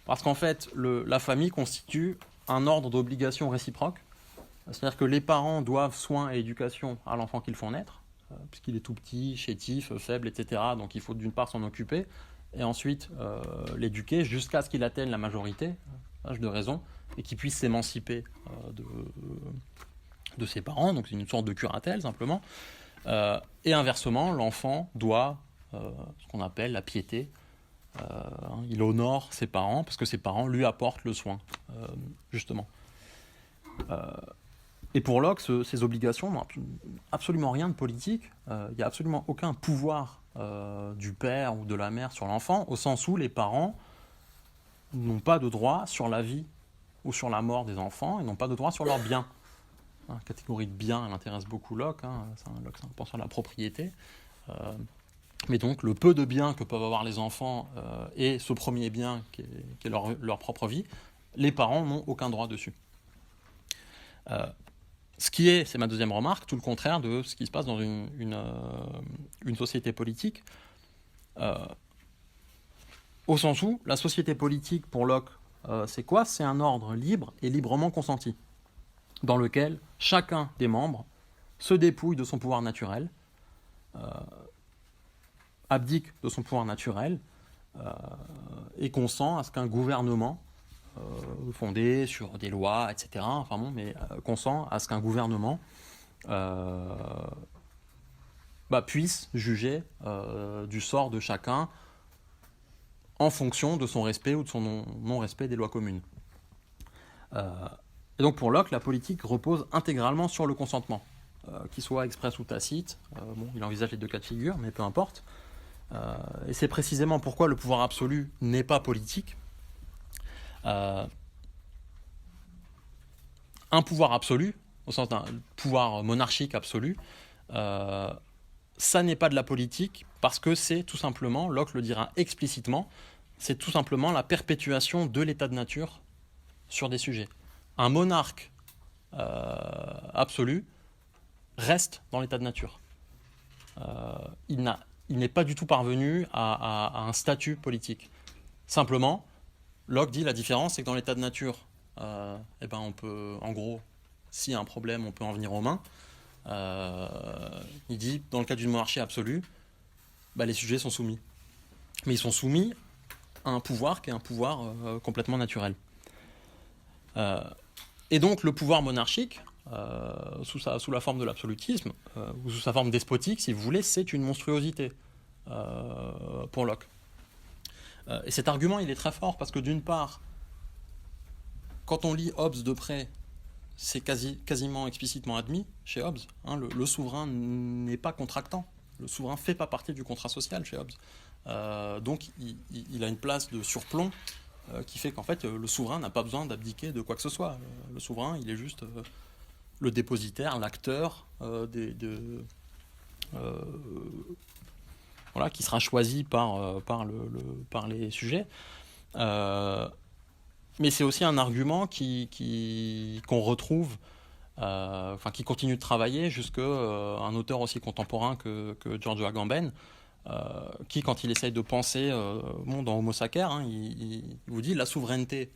Speaker 4: parce qu'en fait la famille constitue un ordre d'obligations réciproques, c'est-à-dire que les parents doivent soin et éducation à l'enfant qu'ils font naître, puisqu'il est tout petit, chétif, faible, etc. Donc il faut d'une part s'en occuper, et ensuite l'éduquer jusqu'à ce qu'il atteigne la majorité, l'âge de raison, et qu'il puisse s'émanciper de ses parents, donc c'est une sorte de curatelle simplement. Et inversement, l'enfant doit ce qu'on appelle la piété. Il honore ses parents parce que ses parents lui apportent le soin, justement. Et pour Locke, ces obligations n'ont absolument rien de politique. Il n'y a absolument aucun pouvoir du père ou de la mère sur l'enfant, au sens où les parents n'ont pas de droit sur la vie ou sur la mort des enfants, et n'ont pas de droit sur leurs biens. La catégorie de biens, elle intéresse beaucoup Locke. Locke, c'est un penseur de la propriété. Mais donc, le peu de biens que peuvent avoir les enfants et ce premier bien qui est leur propre vie, les parents n'ont aucun droit dessus. Ce qui est, c'est ma deuxième remarque, tout le contraire de ce qui se passe dans une société politique. Au sens où, la société politique, pour Locke, c'est quoi ? C'est un ordre libre et librement consenti, dans lequel chacun des membres se dépouille de son pouvoir naturel, abdique de son pouvoir naturel, et consent à ce qu'un gouvernement, fondé sur des lois, etc., consent à ce qu'un gouvernement puisse juger du sort de chacun en fonction de son respect ou de son non-respect des lois communes. Et donc pour Locke, la politique repose intégralement sur le consentement, qu'il soit express ou tacite. Il envisage les deux cas de figure, mais peu importe. Et c'est précisément pourquoi le pouvoir absolu n'est pas politique. Un pouvoir absolu, au sens d'un pouvoir monarchique absolu, ça n'est pas de la politique, parce que c'est tout simplement, Locke le dira explicitement, c'est tout simplement la perpétuation de l'état de nature sur des sujets. Un monarque absolu reste dans l'état de nature. Il n'est pas du tout parvenu à un statut politique. Simplement, Locke dit la différence, c'est que dans l'état de nature, on peut, en gros, s'il y a un problème, on peut en venir aux mains. Il dit, dans le cas d'une monarchie absolue, les sujets sont soumis. Mais ils sont soumis à un pouvoir qui est un pouvoir complètement naturel. Et donc le pouvoir monarchique, sous la forme de l'absolutisme, ou sous sa forme despotique, si vous voulez, c'est une monstruosité pour Locke. Et cet argument, il est très fort, parce que d'une part, quand on lit Hobbes de près, c'est quasiment explicitement admis chez Hobbes. Le souverain n'est pas contractant. Le souverain ne fait pas partie du contrat social chez Hobbes. Donc il a une place de surplomb qui fait qu'en fait le souverain n'a pas besoin d'abdiquer de quoi que ce soit. Le souverain, il est juste le dépositaire, l'acteur qui sera choisi par les sujets. mais c'est aussi un argument qu'on retrouve, qui continue de travailler jusqu'à un auteur aussi contemporain que Giorgio Agamben, qui, quand il essaye de penser dans Homo sacer, il vous dit la souveraineté,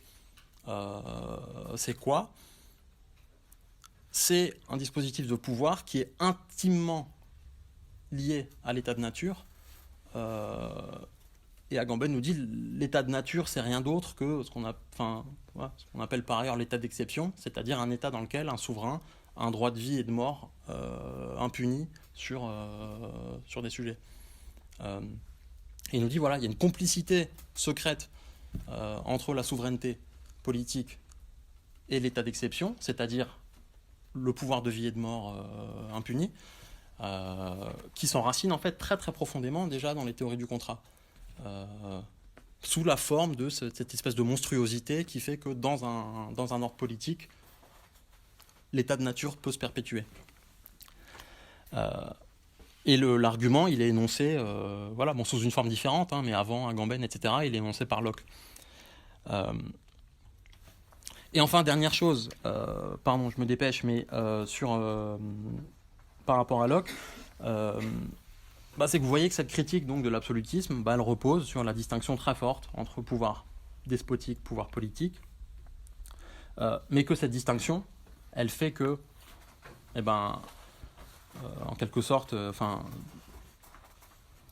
Speaker 4: c'est quoi ? C'est un dispositif de pouvoir qui est intimement lié à l'état de nature. Et Agamben nous dit l'état de nature, c'est rien d'autre que ce qu'on appelle par ailleurs l'état d'exception, c'est-à-dire un état dans lequel un souverain a un droit de vie et de mort impuni sur des sujets. Et il nous dit, voilà, il y a une complicité secrète entre la souveraineté politique et l'état d'exception, c'est-à-dire le pouvoir de vie et de mort impuni, qui s'enracine en fait très très profondément déjà dans les théories du contrat, sous la forme de cette espèce de monstruosité qui fait que dans un ordre politique, l'état de nature peut se perpétuer. Et l'argument, il est énoncé sous une forme différente, mais avant Agamben, etc., il est énoncé par Locke. Et enfin, dernière chose, pardon, je me dépêche, mais par rapport à Locke, c'est que vous voyez que cette critique donc, de l'absolutisme, elle repose sur la distinction très forte entre pouvoir despotique, pouvoir politique, mais que cette distinction, elle fait que, en quelque sorte,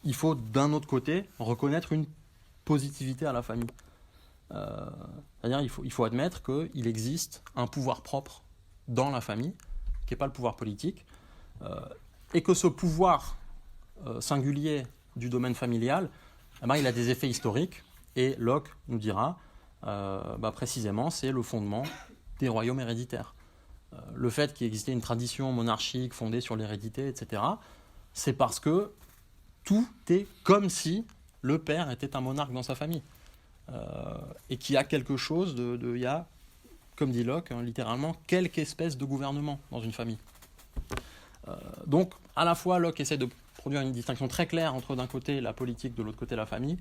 Speaker 4: il faut d'un autre côté reconnaître une positivité à la famille. C'est-à-dire il faut admettre qu'il existe un pouvoir propre dans la famille, qui n'est pas le pouvoir politique, et que ce pouvoir singulier du domaine familial, il a des effets historiques, et Locke nous dira, précisément, c'est le fondement des royaumes héréditaires. Le fait qu'il existait une tradition monarchique fondée sur l'hérédité, etc., c'est parce que tout est comme si le père était un monarque dans sa famille. Et qu'il y a quelque chose il y a, comme dit Locke, littéralement, quelque espèce de gouvernement dans une famille. Donc, à la fois, Locke essaie de produire une distinction très claire entre d'un côté la politique, de l'autre côté la famille,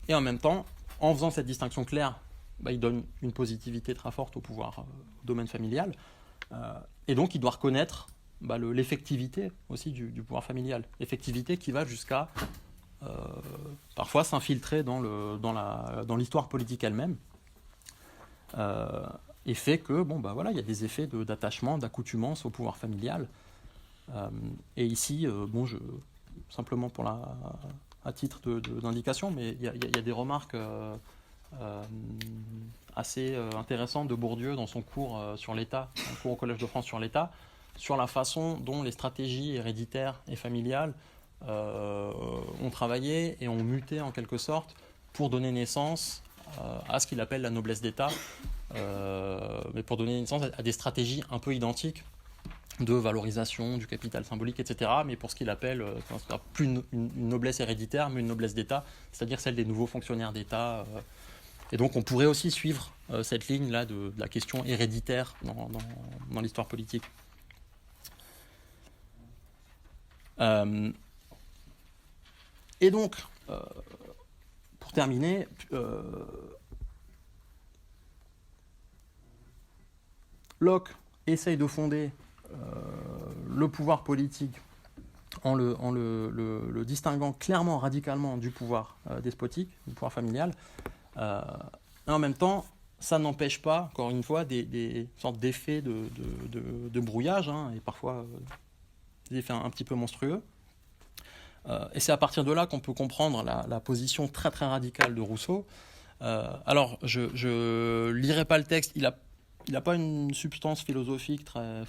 Speaker 4: et en même temps, en faisant cette distinction claire, il donne une positivité très forte au pouvoir, au domaine familial, et donc il doit reconnaître l'effectivité aussi du pouvoir familial, effectivité qui va jusqu'à parfois s'infiltrer dans l'histoire politique elle-même, et fait que il y a des effets d'attachement, d'accoutumance au pouvoir familial. Et ici, simplement à titre d'indication, mais il y a des remarques assez intéressantes de Bourdieu dans son cours sur l'État, un cours au Collège de France sur l'État, sur la façon dont les stratégies héréditaires et familiales ont travaillé et ont muté en quelque sorte pour donner naissance à ce qu'il appelle la noblesse d'État, mais pour donner naissance à des stratégies un peu identiques de valorisation du capital symbolique, etc., mais pour ce qu'il appelle, plus une noblesse héréditaire, mais une noblesse d'État, c'est-à-dire celle des nouveaux fonctionnaires d'État. Et donc on pourrait aussi suivre cette ligne-là de la question héréditaire dans l'histoire politique. Et donc, pour terminer, Locke essaye de fonder le pouvoir politique en le distinguant clairement, radicalement du pouvoir despotique, du pouvoir familial. Et en même temps, ça n'empêche pas, encore une fois, des sortes d'effets de brouillage, et parfois des effets un petit peu monstrueux. Et c'est à partir de là qu'on peut comprendre la position très très radicale de Rousseau. Alors, je lirai pas le texte, il n'a pas une substance philosophique très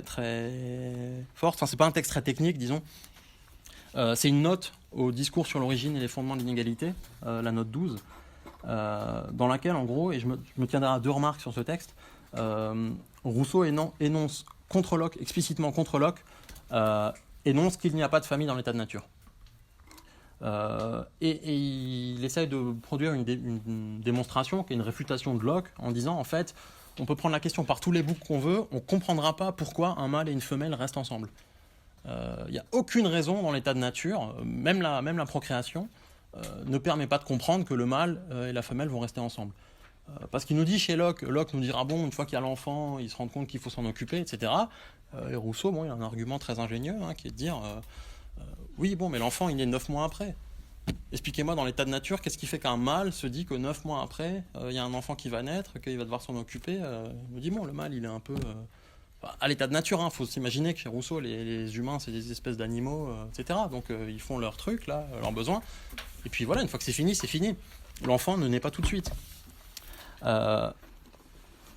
Speaker 4: très forte. C'est pas un texte très technique, disons. C'est une note au discours sur l'origine et les fondements de l'inégalité, la note 12, dans laquelle, en gros, et je me tiendrai à deux remarques sur ce texte, Rousseau énonce contre Locke, explicitement contre Locke, énonce qu'il n'y a pas de famille dans l'état de nature. Et il essaye de produire une démonstration, qui est une réfutation de Locke, en disant, en fait, on peut prendre la question par tous les bouts qu'on veut, on ne comprendra pas pourquoi un mâle et une femelle restent ensemble. Il n'y a aucune raison dans l'état de nature, même la procréation, ne permet pas de comprendre que le mâle et la femelle vont rester ensemble. Parce qu'il nous dit chez Locke nous dira, bon, une fois qu'il y a l'enfant, il se rend compte qu'il faut s'en occuper, etc. Et Rousseau, bon, il a un argument très ingénieux, qui est de dire, oui, bon, mais l'enfant, il est 9 mois après. Expliquez-moi dans l'état de nature, qu'est-ce qui fait qu'un mâle se dit que 9 mois après, il y a un enfant qui va naître, qu'il va devoir s'en occuper. Il me dit, bon, le mâle, il est un peu... à l'état de nature, faut s'imaginer que chez Rousseau, les humains, c'est des espèces d'animaux, etc. Donc, ils font leur truc, là, leurs besoins. Et puis voilà, une fois que c'est fini, c'est fini. L'enfant ne naît pas tout de suite.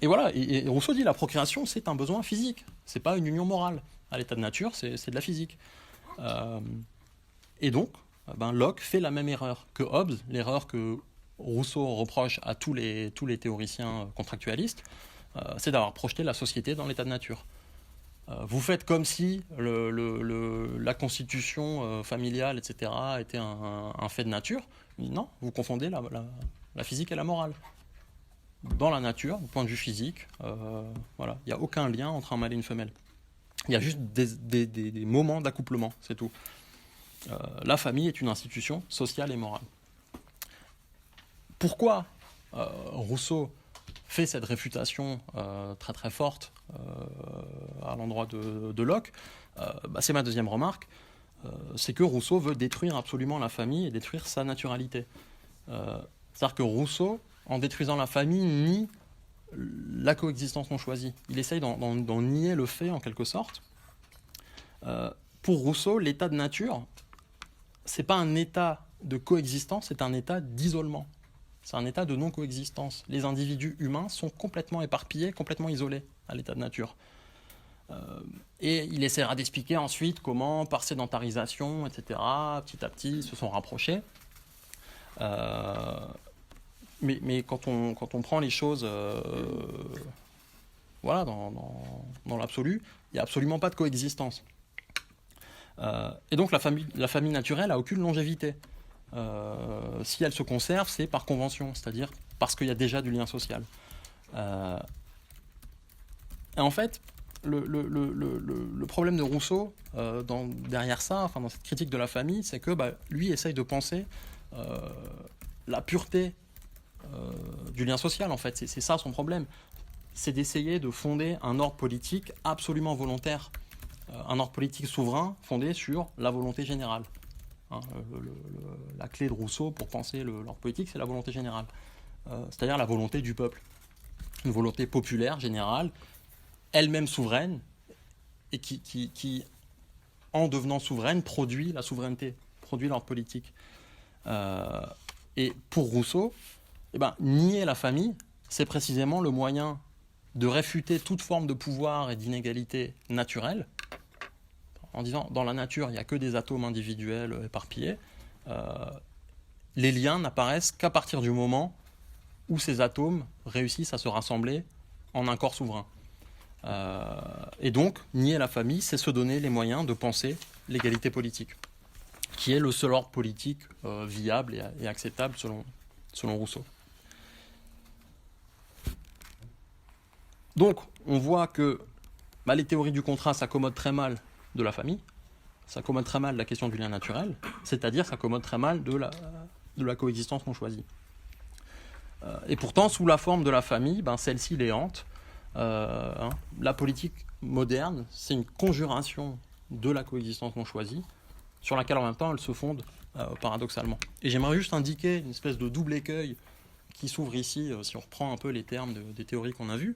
Speaker 4: Et voilà, et Rousseau dit la procréation, c'est un besoin physique, c'est pas une union morale. À l'état de nature, c'est de la physique. Et donc, Locke fait la même erreur que Hobbes, l'erreur que Rousseau reproche à tous les théoriciens contractualistes, c'est d'avoir projeté la société dans l'état de nature. Vous faites comme si la constitution familiale, etc., était un fait de nature. Non, vous confondez la physique et la morale. Dans la nature, du point de vue physique, voilà, il n'y a aucun lien entre un mâle et une femelle. Il y a juste des moments d'accouplement, c'est tout. La famille est une institution sociale et morale. Pourquoi Rousseau fait cette réfutation très très forte à l'endroit de Locke? C'est ma deuxième remarque. C'est que Rousseau veut détruire absolument la famille et détruire sa naturalité. C'est-à-dire que Rousseau, en détruisant la famille, nie la coexistence non choisie. Il essaye d'en nier le fait, en quelque sorte. Pour Rousseau, l'état de nature, c'est pas un état de coexistence, c'est un état d'isolement. C'est un état de non-coexistence. Les individus humains sont complètement éparpillés, complètement isolés à l'état de nature. Et il essaiera d'expliquer ensuite comment, par sédentarisation, etc., petit à petit, ils se sont rapprochés. Mais quand on prend les choses voilà, dans l'absolu, il n'y a absolument pas de coexistence. Et donc la famille naturelle n'a aucune longévité. Si elle se conserve, c'est par convention, c'est-à-dire parce qu'il y a déjà du lien social. Et en fait, le problème de Rousseau, derrière ça, enfin, dans cette critique de la famille, c'est que lui essaye de penser la pureté du lien social, en fait. C'est ça son problème. C'est d'essayer de fonder un ordre politique absolument volontaire. Un ordre politique souverain fondé sur la volonté générale. La clé de Rousseau pour penser l'ordre politique, c'est la volonté générale. C'est-à-dire la volonté du peuple. Une volonté populaire, générale, elle-même souveraine, et qui, en devenant souveraine, produit la souveraineté, produit l'ordre politique. Et pour Rousseau, nier la famille, c'est précisément le moyen de réfuter toute forme de pouvoir et d'inégalité naturelle, en disant dans la nature, il n'y a que des atomes individuels éparpillés. Les liens n'apparaissent qu'à partir du moment où ces atomes réussissent à se rassembler en un corps souverain. Et donc, nier la famille, c'est se donner les moyens de penser l'égalité politique, qui est le seul ordre politique viable et acceptable selon Rousseau. Donc, on voit que les théories du contrat s'accommodent très mal de la famille, s'accommodent très mal de la question du lien naturel, c'est-à-dire s'accommodent très mal de la coexistence non choisie. Et pourtant, sous la forme de la famille, celle-ci les hante. La politique moderne, c'est une conjuration de la coexistence non choisie, sur laquelle en même temps elle se fonde paradoxalement. Et j'aimerais juste indiquer une espèce de double écueil qui s'ouvre ici, si on reprend un peu les termes des théories qu'on a vues.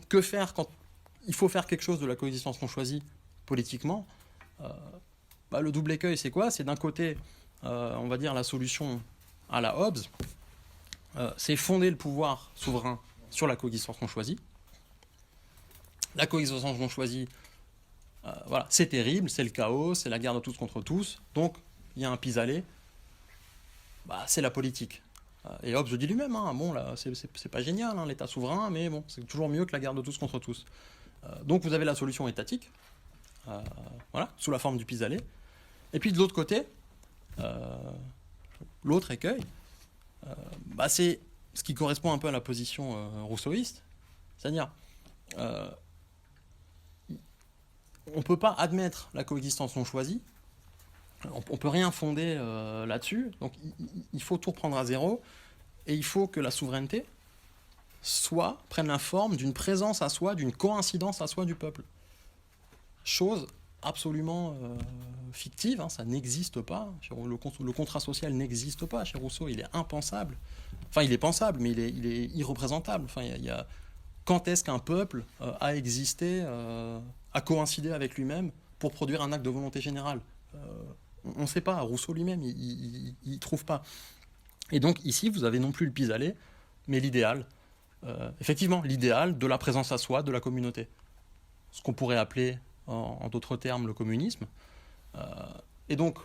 Speaker 4: Que faire quand il faut faire quelque chose de la coexistence non choisie politiquement? Le double écueil, c'est quoi? C'est d'un côté, on va dire, la solution à la Hobbes, c'est fonder le pouvoir souverain sur la coexistence non choisie. La coexistence non choisie, voilà, c'est terrible, c'est le chaos, c'est la guerre de tous contre tous, donc il y a un pis-aller, c'est la politique. Et Hobbes le dit lui-même, là, c'est pas génial, l'État souverain, mais bon, c'est toujours mieux que la guerre de tous contre tous. Donc vous avez la solution étatique, voilà, sous la forme du pis-aller. Et puis de l'autre côté, l'autre écueil, c'est ce qui correspond un peu à la position rousseauiste, c'est-à-dire on ne peut pas admettre la coexistence non choisie on peut rien fonder là-dessus. Donc il faut tout reprendre à zéro, et il faut que la souveraineté prenne la forme d'une présence à soi, d'une coïncidence à soi du peuple. Chose absolument fictive, ça n'existe pas. Le contrat social n'existe pas chez Rousseau, il est impensable. Enfin, il est pensable, mais il est irreprésentable. Enfin, quand est-ce qu'un peuple a existé, a coïncidé avec lui-même pour produire un acte de volonté générale ? On ne sait pas. Rousseau lui-même, il ne trouve pas. Et donc ici, vous avez non plus le pis-aller, mais l'idéal. Effectivement, l'idéal de la présence à soi, de la communauté. Ce qu'on pourrait appeler, en d'autres termes, le communisme. Et donc,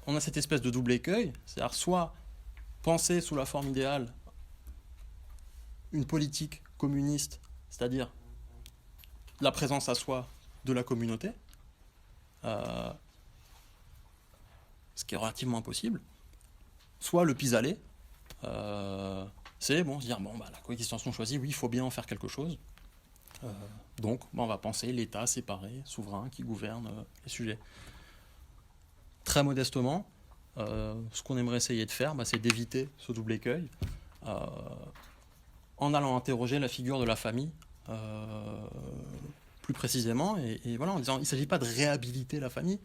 Speaker 4: on a cette espèce de double écueil, c'est-à-dire soit penser sous la forme idéale une politique communiste, c'est-à-dire la présence à soi de la communauté, ce qui est relativement impossible, soit le pis-aller, c'est se dire, la coexistence choisie, oui, il faut bien en faire quelque chose. Donc, on va penser l'État séparé, souverain, qui gouverne les sujets. Très modestement, ce qu'on aimerait essayer de faire, c'est d'éviter ce double écueil, en allant interroger la figure de la famille, plus précisément, et voilà, en disant, il ne s'agit pas de réhabiliter la famille,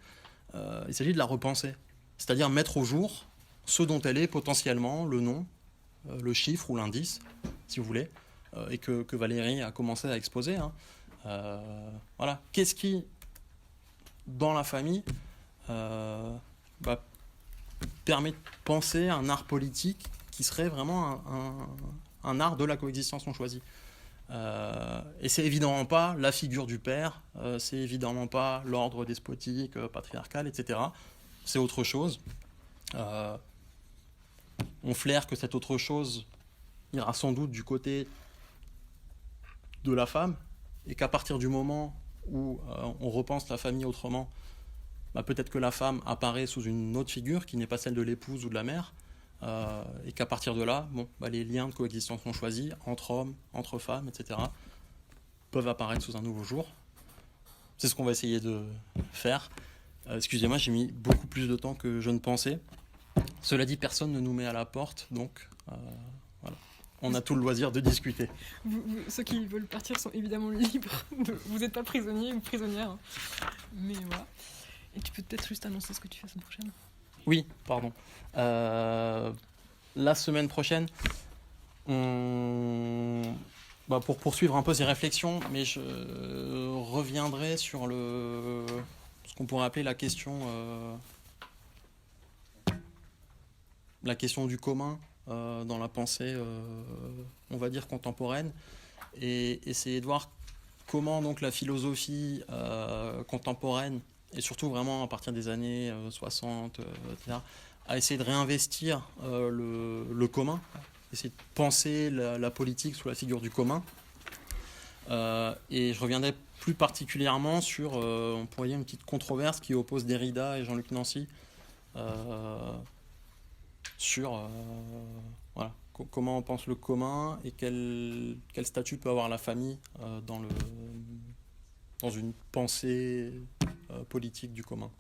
Speaker 4: il s'agit de la repenser. C'est-à-dire mettre au jour ce dont elle est potentiellement le nom, le chiffre ou l'indice, si vous voulez, et que Valérie a commencé à exposer. Voilà. Qu'est-ce qui, dans la famille, permet de penser un art politique qui serait vraiment un art de la coexistence non choisie. Et c'est évidemment pas la figure du père, c'est évidemment pas l'ordre despotique, patriarcal, etc. C'est autre chose. On flaire que cette autre chose ira sans doute du côté de la femme, et qu'à partir du moment où on repense la famille autrement, peut-être que la femme apparaît sous une autre figure qui n'est pas celle de l'épouse ou de la mère, et qu'à partir de là, les liens de coexistence non choisis entre hommes, entre femmes, etc., peuvent apparaître sous un nouveau jour. C'est ce qu'on va essayer de faire. Excusez-moi, j'ai mis beaucoup plus de temps que je ne pensais. Cela dit, personne ne nous met à la porte, donc voilà. On a tout le loisir de discuter.
Speaker 1: Ceux qui veulent partir sont évidemment libres. Vous n'êtes pas prisonnier ou prisonnière. Mais voilà. Et tu peux peut-être juste annoncer ce que tu fais la semaine prochaine.
Speaker 4: Oui, pardon. La semaine prochaine, pour poursuivre un peu ces réflexions, mais je reviendrai sur ce qu'on pourrait appeler la question du commun dans la pensée, on va dire, contemporaine, et essayer de voir comment donc la philosophie contemporaine, et surtout vraiment à partir des années 60, etc., a essayé de réinvestir le commun, essayer de penser la politique sous la figure du commun. Et je reviendrai plus particulièrement sur, on pourrait dire, une petite controverse qui oppose Derrida et Jean-Luc Nancy sur voilà, comment on pense le commun et quel statut peut avoir la famille dans une pensée politique du commun.